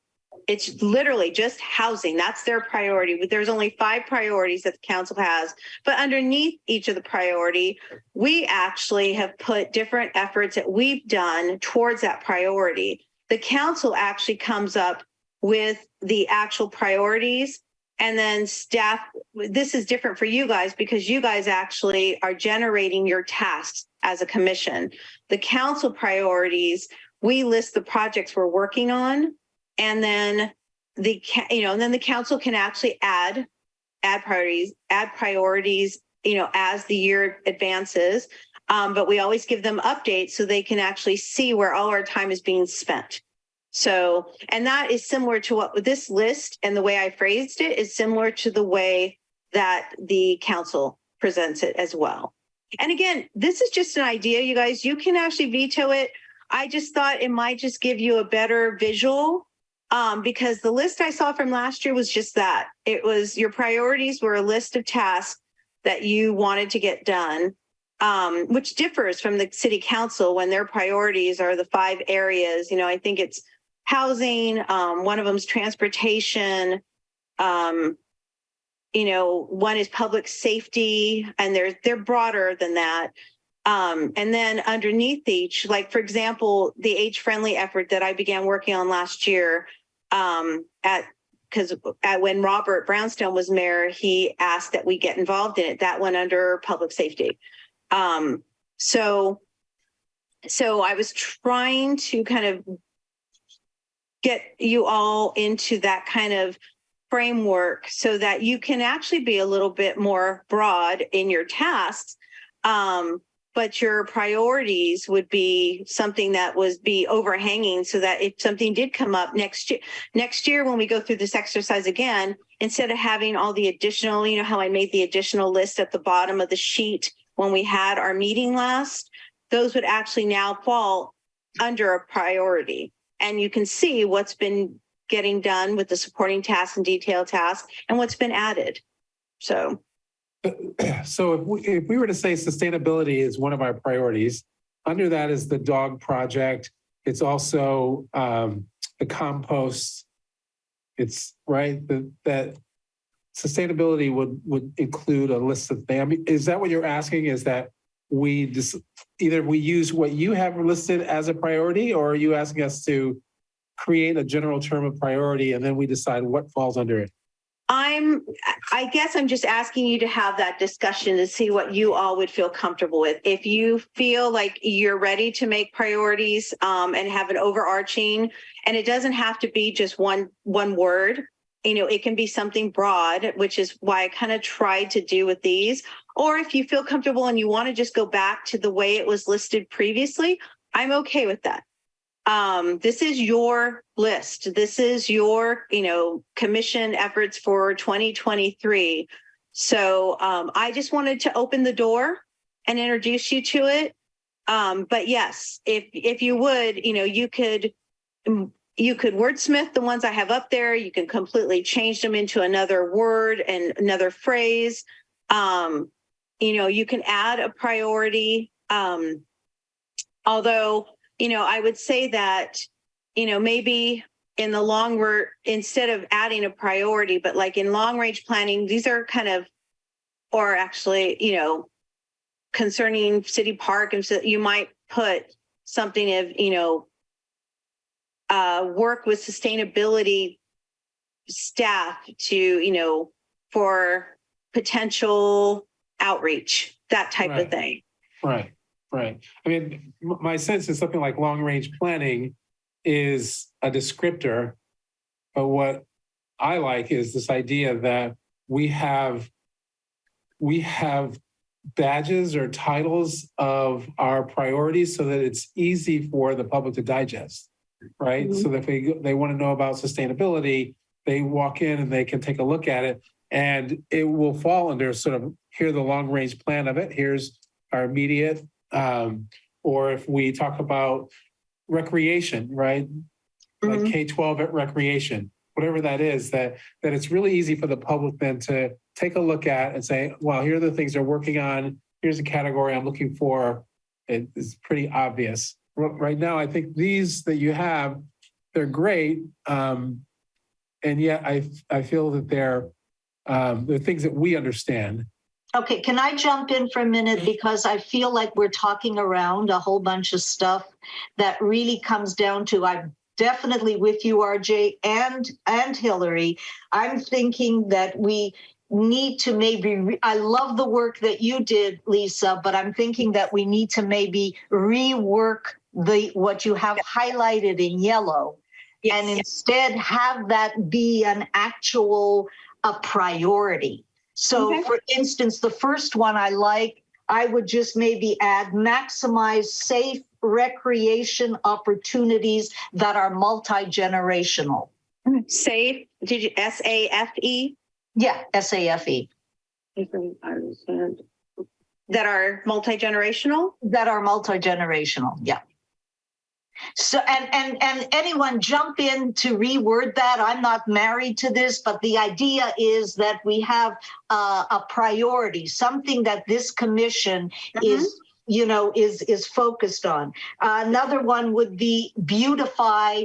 [SPEAKER 2] It's literally just housing. That's their priority. There's only 5 priorities that the council has, but underneath each of the priority, we actually have put different efforts that we've done towards that priority. The council actually comes up with the actual priorities. And then staff, this is different for you guys because you guys actually are generating your tasks as a commission. The council priorities, we list the projects we're working on, and then the council can actually add priorities, as the year advances. But we always give them updates so they can actually see where all our time is being spent. So, and that is similar to what this list and the way I phrased it is similar to the way that the council presents it as well. And again, this is just an idea, you guys. You can actually veto it. I just thought it might just give you a better visual, because the list I saw from last year was just that. It was your priorities were a list of tasks that you wanted to get done, which differs from the city council when their priorities are the 5 areas. You know, I think it's housing, one of them's transportation, you know, one is public safety, and they're broader than that. And then underneath each, like for example, the age friendly effort that I began working on last year, because when Robert Brownstone was mayor, he asked that we get involved in it. That went under public safety. So I was trying to kind of get you all into that kind of framework so that you can actually be a little bit more broad in your tasks. But your priorities would be something that be overhanging, so that if something did come up next year when we go through this exercise again, instead of having all the additional, you know how I made the additional list at the bottom of the sheet when we had our meeting last, those would actually now fall under a priority. And you can see what's been getting done with the supporting tasks and detailed tasks and what's been added. So
[SPEAKER 4] if we were to say sustainability is one of our priorities, under that is the dog project. It's also the compost. It's right that sustainability would include a list of things. I mean, is that what you're asking? Is that we just either we use what you have listed as a priority, or are you asking us to create a general term of priority and then we decide what falls under it?
[SPEAKER 2] I guess I'm just asking you to have that discussion to see what you all would feel comfortable with. If you feel like you're ready to make priorities and have an overarching, and it doesn't have to be just one word, you know, it can be something broad, which is why I kind of tried to do with these. Or if you feel comfortable and you want to just go back to the way it was listed previously, I'm okay with that. This is your list. This is your, you know, commission efforts for 2023. So I just wanted to open the door and introduce you to it. But yes, if you would, you know, you could wordsmith the ones I have up there. You can completely change them into another word and another phrase. You know, you can add a priority. Although, you know, I would say that, you know, maybe in the long run, instead of adding a priority, but like in long range planning, these are kind of, or actually, you know, concerning city park, and so you might put something of, you know, work with sustainability staff to, you know, for potential outreach, that type of thing.
[SPEAKER 4] Right. I mean, my sense is something like long range planning is a descriptor, but what I like is this idea that we have badges or titles of our priorities so that it's easy for the public to digest, right? Mm-hmm. So that if they want to know about sustainability, they walk in and they can take a look at it, and it will fall under sort of, here's the long range plan of it, here's our immediate. Or if we talk about recreation, right? Mm-hmm. Like K-12 at recreation, whatever that is, that it's really easy for the public then to take a look at and say, well, here are the things they're working on. Here's a category I'm looking for. It is pretty obvious. Right now, I think these that you have, they're great. And yet I feel that they're things that we understand.
[SPEAKER 6] Okay, can I jump in for a minute? Because I feel like we're talking around a whole bunch of stuff that really comes down to, I'm definitely with you, RJ, and Hillary. I'm thinking that we need to maybe, I love the work that you did, Lisa, but I'm thinking that we need to maybe rework what you have highlighted in yellow, and instead have that be an actual a priority. So for instance, the first one I would just maybe add maximize safe recreation opportunities that are multi-generational.
[SPEAKER 2] Safe, did you SAFE?
[SPEAKER 6] Yeah, SAFE.
[SPEAKER 2] that are multi-generational?
[SPEAKER 6] That are multi-generational, yeah. So, and anyone jump in to reword that. I'm not married to this, but the idea is that we have a priority, something that this commission is, you know, is focused on. Another one would be beautify,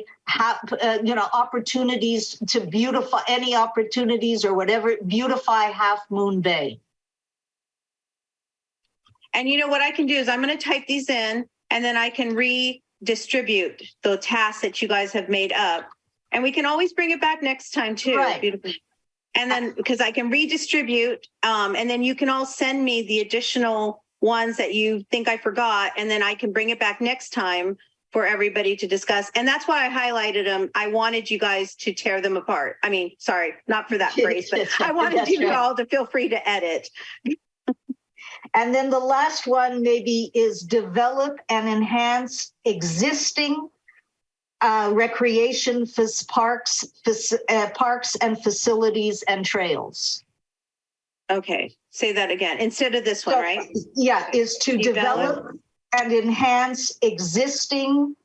[SPEAKER 6] you know, opportunities to beautify, any opportunities or whatever, beautify Half Moon Bay.
[SPEAKER 2] And you know what I can do is I'm going to type these in and then I can redistribute the tasks that you guys have made up. And we can always bring it back next time too.
[SPEAKER 6] Right.
[SPEAKER 2] Beautiful. And then because I can redistribute and then you can all send me the additional ones that you think I forgot. And then I can bring it back next time for everybody to discuss. And that's why I highlighted them. I wanted you guys to tear them apart. I mean, sorry, not for that phrase, but I wanted you all to feel free to edit.
[SPEAKER 6] And then the last one maybe is develop and enhance existing recreation parks and facilities and trails.
[SPEAKER 2] Okay, say that again instead of this one,
[SPEAKER 6] So,
[SPEAKER 2] right?
[SPEAKER 6] Yeah, is to develop and enhance existing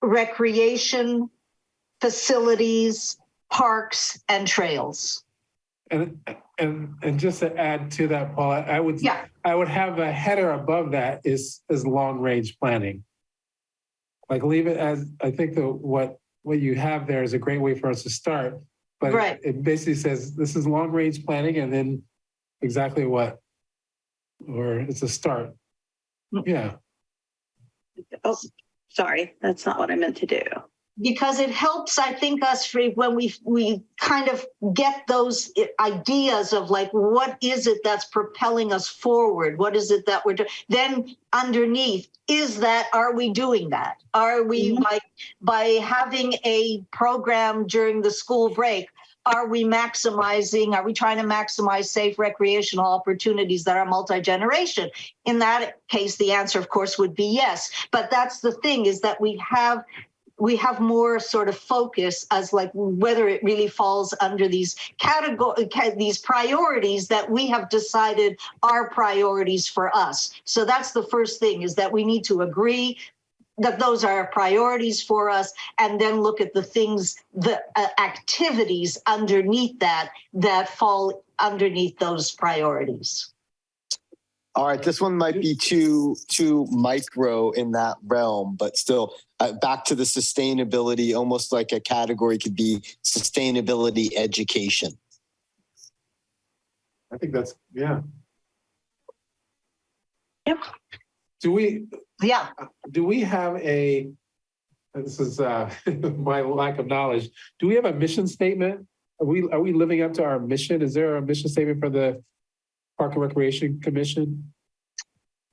[SPEAKER 6] recreation facilities, parks, and trails.
[SPEAKER 4] And just to add to that, Paula, I would have a header above that is long range planning. Like leave it as, I think what you have there is a great way for us to start, but
[SPEAKER 6] right.
[SPEAKER 4] it basically says this is long range planning and then exactly what, or it's a start. Yeah.
[SPEAKER 2] Oh, sorry, that's not what I meant to do.
[SPEAKER 6] Because it helps, I think, us when we kind of get those ideas of like, what is it that's propelling us forward? What is it that we're doing? Then underneath, are we doing that? Are we by having a program during the school break? Are we trying to maximize safe recreational opportunities that are multi-generation? In that case, the answer, of course, would be yes. But that's the thing, is that we have more sort of focus as like whether it really falls under these these priorities that we have decided are priorities for us. So that's the first thing, is that we need to agree that those are priorities for us, and then look at the things, the activities underneath that fall underneath those priorities.
[SPEAKER 5] All right, this one might be too micro in that realm, but still back to the sustainability, almost like a category could be sustainability education.
[SPEAKER 4] I think that's, yeah.
[SPEAKER 2] Yep.
[SPEAKER 4] Do we have this is my lack of knowledge. Do we have a mission statement? Are we living up to our mission? Is there a mission statement for the Park and Recreation Commission?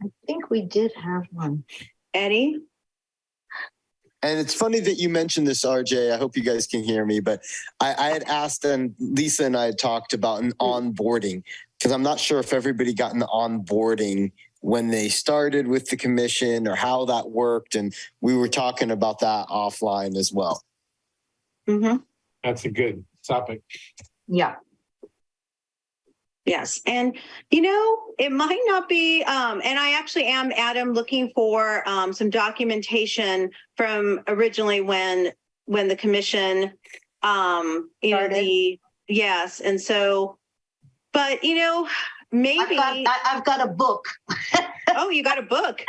[SPEAKER 6] I think we did have one.
[SPEAKER 2] Eddie?
[SPEAKER 5] And it's funny that you mentioned this, RJ. I hope you guys can hear me, but I had asked, and Lisa and I had talked about an onboarding, because I'm not sure if everybody got an onboarding when they started with the commission or how that worked. And we were talking about that offline as well.
[SPEAKER 2] Mm-hmm.
[SPEAKER 4] That's a good topic.
[SPEAKER 6] Yeah.
[SPEAKER 2] Yes. And, it might not be, and I actually am, Adam, looking for some documentation from originally when the commission, yes. And so, but, maybe.
[SPEAKER 6] I've got a book.
[SPEAKER 2] Oh, you got a book.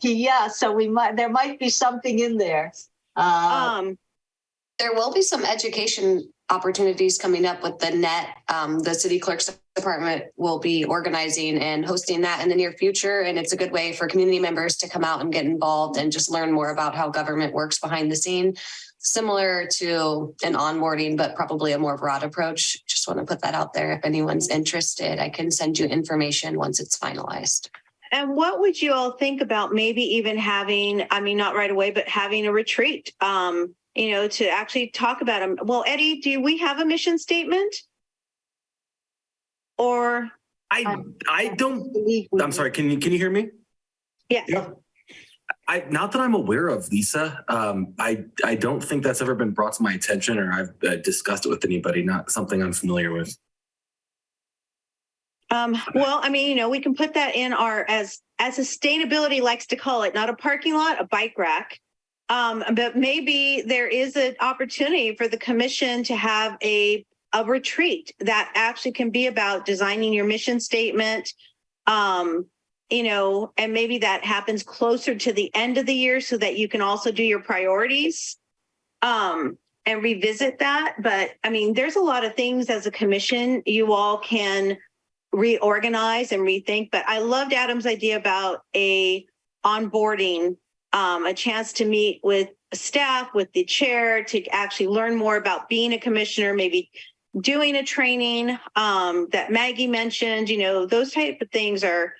[SPEAKER 6] Yeah. So there might be something in there.
[SPEAKER 1] There will be some education opportunities coming up with the NET. The city clerk's department will be organizing and hosting that in the near future. And it's a good way for community members to come out and get involved and just learn more about how government works behind the scene. Similar to an onboarding, but probably a more broad approach. Just want to put that out there. If anyone's interested, I can send you information once it's finalized.
[SPEAKER 2] And what would you all think about maybe even having, not right away, but having a retreat, to actually talk about them? Well, Eddie, do we have a mission statement? Or
[SPEAKER 3] I don't. I'm sorry. Can you hear me?
[SPEAKER 2] Yes.
[SPEAKER 4] Yeah.
[SPEAKER 3] Not that I'm aware of, Lisa. I don't think that's ever been brought to my attention, or I've discussed it with anybody. Not something I'm familiar with.
[SPEAKER 2] Well, I mean, we can put that in our, as sustainability likes to call it, not a parking lot, a bike rack. But maybe there is an opportunity for the commission to have a retreat that actually can be about designing your mission statement. And maybe that happens closer to the end of the year so that you can also do your priorities. And revisit that. But I mean, there's a lot of things as a commission you all can reorganize and rethink. But I loved Adam's idea about a onboarding, a chance to meet with staff, with the chair, to actually learn more about being a commissioner, maybe doing a training that Maggie mentioned. Those type of things are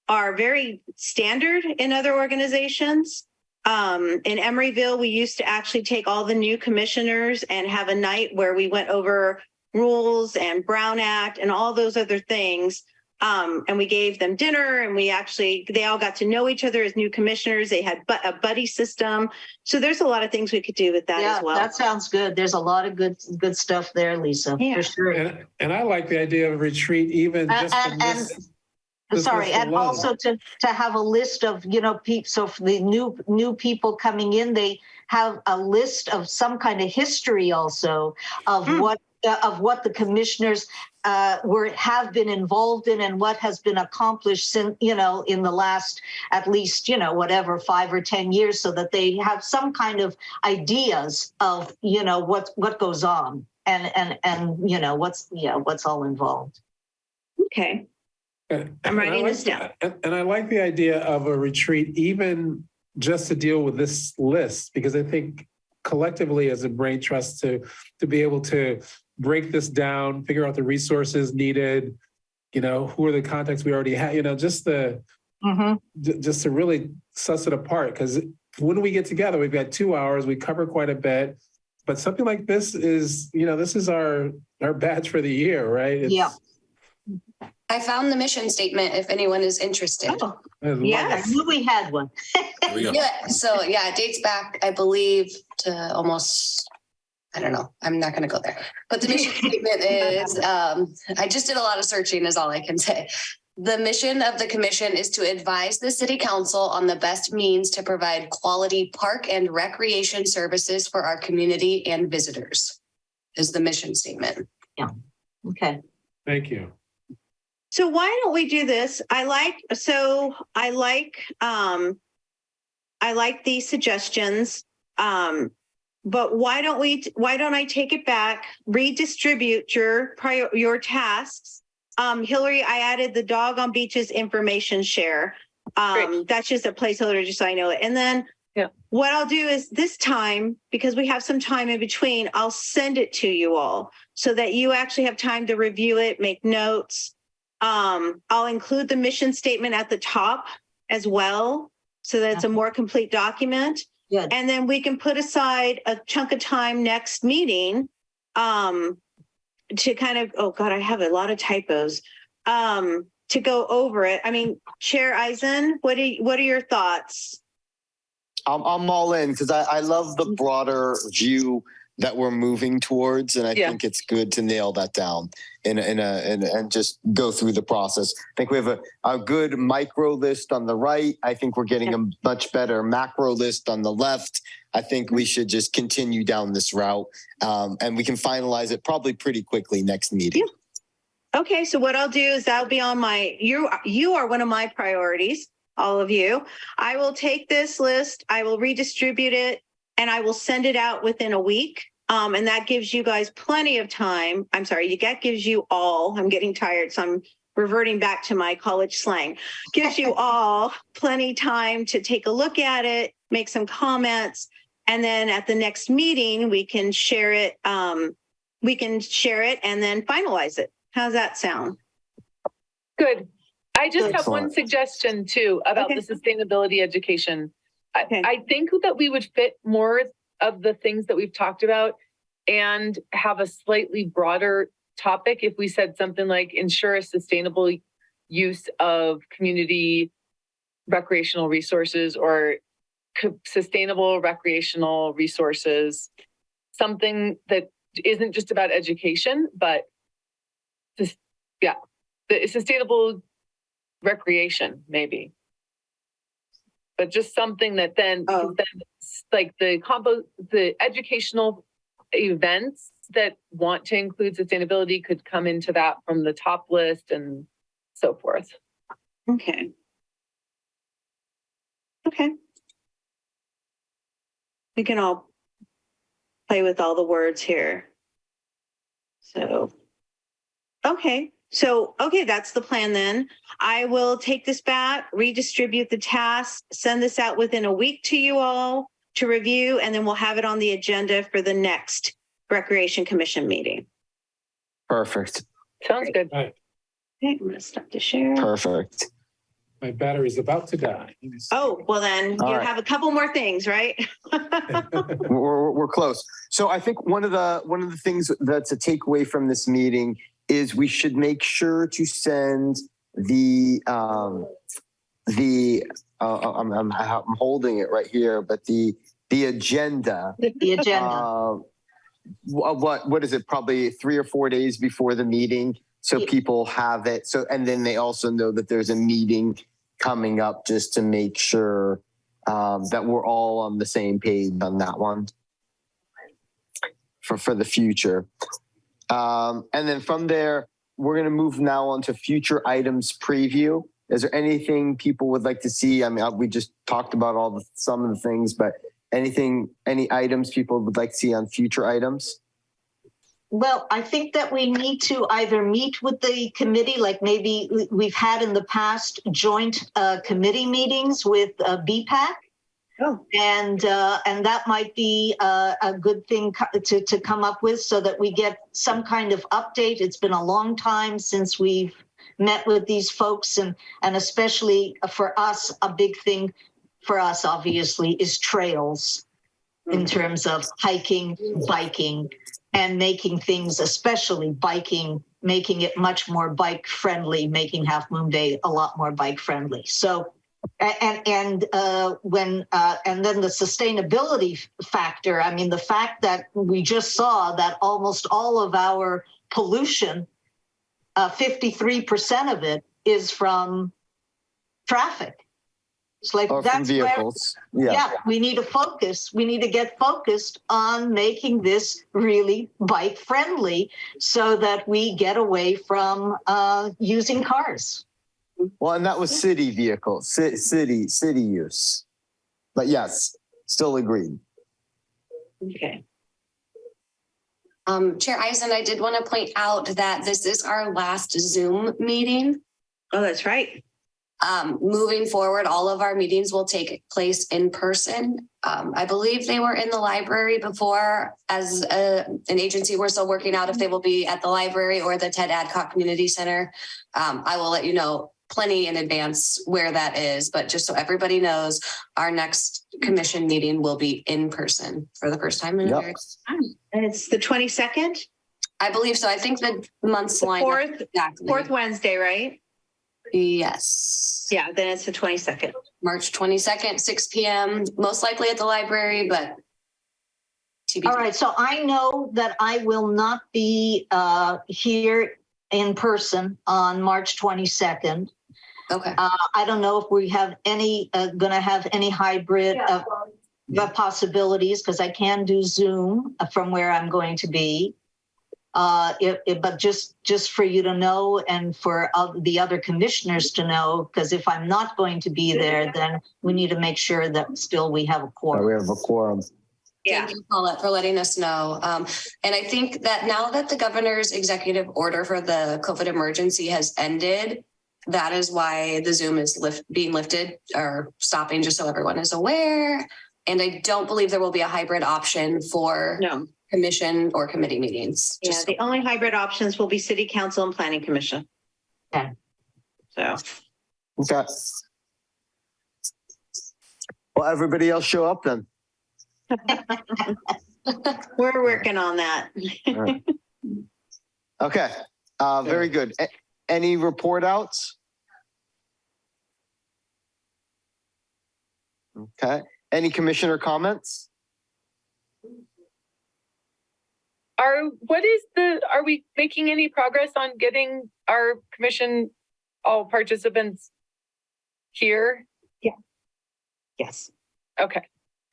[SPEAKER 2] very standard in other organizations. In Emeryville, we used to actually take all the new commissioners and have a night where we went over rules and Brown Act and all those other things. And we gave them dinner, and they all got to know each other as new commissioners. They had a buddy system. So there's a lot of things we could do with that as well.
[SPEAKER 6] That sounds good. There's a lot of good stuff there, Lisa, for sure.
[SPEAKER 4] And I like the idea of a retreat, even just from this.
[SPEAKER 6] Sorry, and also to have a list of, people. So for the new people coming in, they have a list of some kind of history also of what the commissioners have been involved in and what has been accomplished since, in the last at least 5 or 10 years, so that they have some kind of ideas of what goes on and what's all involved.
[SPEAKER 2] Okay. I'm writing this down.
[SPEAKER 4] And I like the idea of a retreat, even just to deal with this list, because I think collectively as a brain trust to be able to break this down, figure out the resources needed, who are the contacts we already have, just to really suss it apart. Because when we get together, we've got 2 hours, we cover quite a bit, but something like this is, this is our badge for the year, right?
[SPEAKER 6] Yeah.
[SPEAKER 1] I found the mission statement if anyone is interested.
[SPEAKER 2] Oh, yes.
[SPEAKER 6] I knew we had one.
[SPEAKER 3] There we go.
[SPEAKER 1] Yeah. So it dates back, I believe, to almost, I don't know. I'm not going to go there. But the mission statement is, I just did a lot of searching is all I can say. The mission of the commission is to advise the city council on the best means to provide quality park and recreation services for our community and visitors, is the mission statement.
[SPEAKER 6] Yeah. Okay.
[SPEAKER 4] Thank you.
[SPEAKER 2] So why don't we do this? I like these suggestions. But why don't I take it back, redistribute your tasks? Hillary, I added the dog on beaches information share. That's just a placeholder, just so I know it. And then what I'll do is this time, because we have some time in between, I'll send it to you all so that you actually have time to review it, make notes. I'll include the mission statement at the top as well, so that it's a more complete document.
[SPEAKER 6] Good.
[SPEAKER 2] And then we can put aside a chunk of time next meeting to kind of, oh God, I have a lot of typos, to go over it. I mean, Chair Eisen, what are your thoughts?
[SPEAKER 5] I'm all in because I love the broader view that we're moving towards, and I think it's good to nail that down and just go through the process. I think we have a good micro list on the right. I think we're getting a much better macro list on the left. I think we should just continue down this route, and we can finalize it probably pretty quickly next meeting.
[SPEAKER 2] Yeah. Okay, so what I'll do is that'll be on my, you are one of my priorities, all of you. I will take this list, I will redistribute it, and I will send it out within a week. And that gives you guys plenty of time. I'm sorry, that gives you all, I'm getting tired, so I'm reverting back to my college slang. Gives you all plenty time to take a look at it, make some comments, and then at the next meeting, we can share it. We can share it and then finalize it. How's that sound?
[SPEAKER 9] Good. I just have one
[SPEAKER 5] Excellent.
[SPEAKER 9] suggestion too about the sustainability education.
[SPEAKER 2] Okay.
[SPEAKER 9] I think that we would fit more of the things that we've talked about and have a slightly broader topic if we said something like ensure a sustainable use of community recreational resources or sustainable recreational resources, something that isn't just about education, but just, the sustainable recreation, maybe. But just something that then, like the educational events that want to include sustainability could come into that from the top list and so forth.
[SPEAKER 2] Okay. Okay. We can all play with all the words here. So, okay. So, okay, that's the plan then. I will take this back, redistribute the task, send this out within a week to you all to review, and then we'll have it on the agenda for the next Recreation Commission meeting.
[SPEAKER 5] Perfect.
[SPEAKER 9] Sounds good.
[SPEAKER 4] Right.
[SPEAKER 2] Okay, I'm gonna stop the share.
[SPEAKER 5] Perfect.
[SPEAKER 4] My battery's about to die.
[SPEAKER 2] Oh, well then
[SPEAKER 5] All
[SPEAKER 2] you
[SPEAKER 5] right.
[SPEAKER 2] have a couple more things, right?
[SPEAKER 5] We're close. So I think one of the things that's a takeaway from this meeting is we should make sure to send I'm holding it right here, but the agenda.
[SPEAKER 6] The agenda.
[SPEAKER 5] What is it? Probably 3 or 4 days before the meeting, so
[SPEAKER 6] Yeah.
[SPEAKER 5] people have it. So and then they also know that there's a meeting coming up, just to make sure that we're all on the same page on that one for the future. And then from there, we're going to move now on to future items preview. Is there anything people would like to see? I mean, we just talked about some of the things, but any items people would like to see on future items?
[SPEAKER 6] Well, I think that we need to either meet with the committee, like maybe we've had in the past joint committee meetings with BPAC.
[SPEAKER 2] Oh.
[SPEAKER 6] And that might be a good thing to come up with, so that we get some kind of update. It's been a long time since we've met with these folks, and especially for us, a big thing for us obviously is trails in terms of hiking, biking, and making things, especially biking, making it much more bike friendly, making Half Moon Day a lot more bike friendly. So, and then the sustainability factor. I mean, the fact that we just saw that almost all of our pollution, 53% of it is from traffic. It's like
[SPEAKER 5] Or
[SPEAKER 6] that's
[SPEAKER 5] from vehicles.
[SPEAKER 6] yeah, we need to focus. We need to get focused on making this really bike friendly, so that we get away from using cars.
[SPEAKER 5] Well, and that was city vehicles, city use. But yes, still agreed.
[SPEAKER 2] Okay.
[SPEAKER 1] Chair Eisen, I did want to point out that this is our last Zoom meeting.
[SPEAKER 2] Oh, that's right.
[SPEAKER 1] Moving forward, all of our meetings will take place in person. I believe they were in the library before. As an agency, we're still working out if they will be at the library or the Ted Adcock Community Center. I will let you know plenty in advance where that is, but just so everybody knows, our next commission meeting will be in person for the first time in a very long time.
[SPEAKER 2] And it's the 22nd?
[SPEAKER 1] I believe so. I think the months line up exactly.
[SPEAKER 2] Fourth Wednesday, right?
[SPEAKER 1] Yes.
[SPEAKER 2] Yeah, then it's the 22nd.
[SPEAKER 1] March 22nd, 6 p.m. Most likely at the library, but TBD.
[SPEAKER 6] All right, so I know that I will not be here in person on March 22nd.
[SPEAKER 1] Okay.
[SPEAKER 6] I don't know if we have going to have any hybrid possibilities, because I can do Zoom from where I'm going to be. But just for you to know, and for the other commissioners to know, because if I'm not going to be there, then we need to make sure that still we have a quorum.
[SPEAKER 5] We have a quorum.
[SPEAKER 1] Yeah. Thank you, Paulette, for letting us know. And I think that now that the governor's executive order for the COVID emergency has ended, that is why the Zoom is being lifted or stopping, just so everyone is aware. And I don't believe there will be a hybrid option for commission or committee meetings.
[SPEAKER 2] Yeah, the only hybrid options will be city council and planning commission.
[SPEAKER 6] Okay.
[SPEAKER 2] So.
[SPEAKER 5] Okay. Well, everybody else show up then.
[SPEAKER 2] We're working on that.
[SPEAKER 5] Right. Okay. Very good. Any report outs? Okay. Any commissioner comments?
[SPEAKER 9] are we making any progress on getting our commission, all participants here?
[SPEAKER 2] Yes.
[SPEAKER 9] Okay,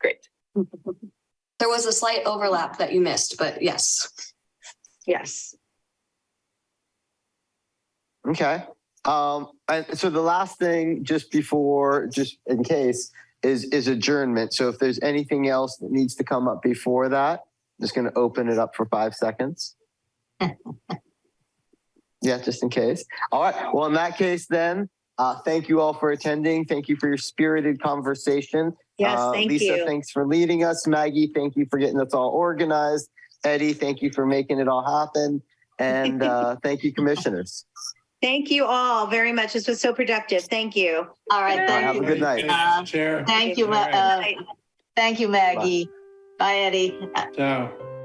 [SPEAKER 9] great.
[SPEAKER 1] There was a slight overlap that you missed, but yes.
[SPEAKER 2] Yes.
[SPEAKER 5] Okay. And so the last thing just in case is adjournment. So if there's anything else that needs to come up before that, I'm just going to open it up for 5 seconds. Yeah, just in case. All right. Well, in that case, then, thank you all for attending. Thank you for your spirited conversation.
[SPEAKER 2] Yes, thank
[SPEAKER 5] Lisa,
[SPEAKER 2] you.
[SPEAKER 5] thanks for leading us. Maggie, thank you for getting us all organized. Eddie, thank you for making it all happen. And thank you, commissioners.
[SPEAKER 2] Thank you all very much. This was so productive. Thank you.
[SPEAKER 6] All right, thank
[SPEAKER 5] Have a
[SPEAKER 6] you.
[SPEAKER 5] good night.
[SPEAKER 4] Chair.
[SPEAKER 6] Thank you,
[SPEAKER 2] All right.
[SPEAKER 6] thank you, Maggie. Bye, Eddie.
[SPEAKER 4] Ciao.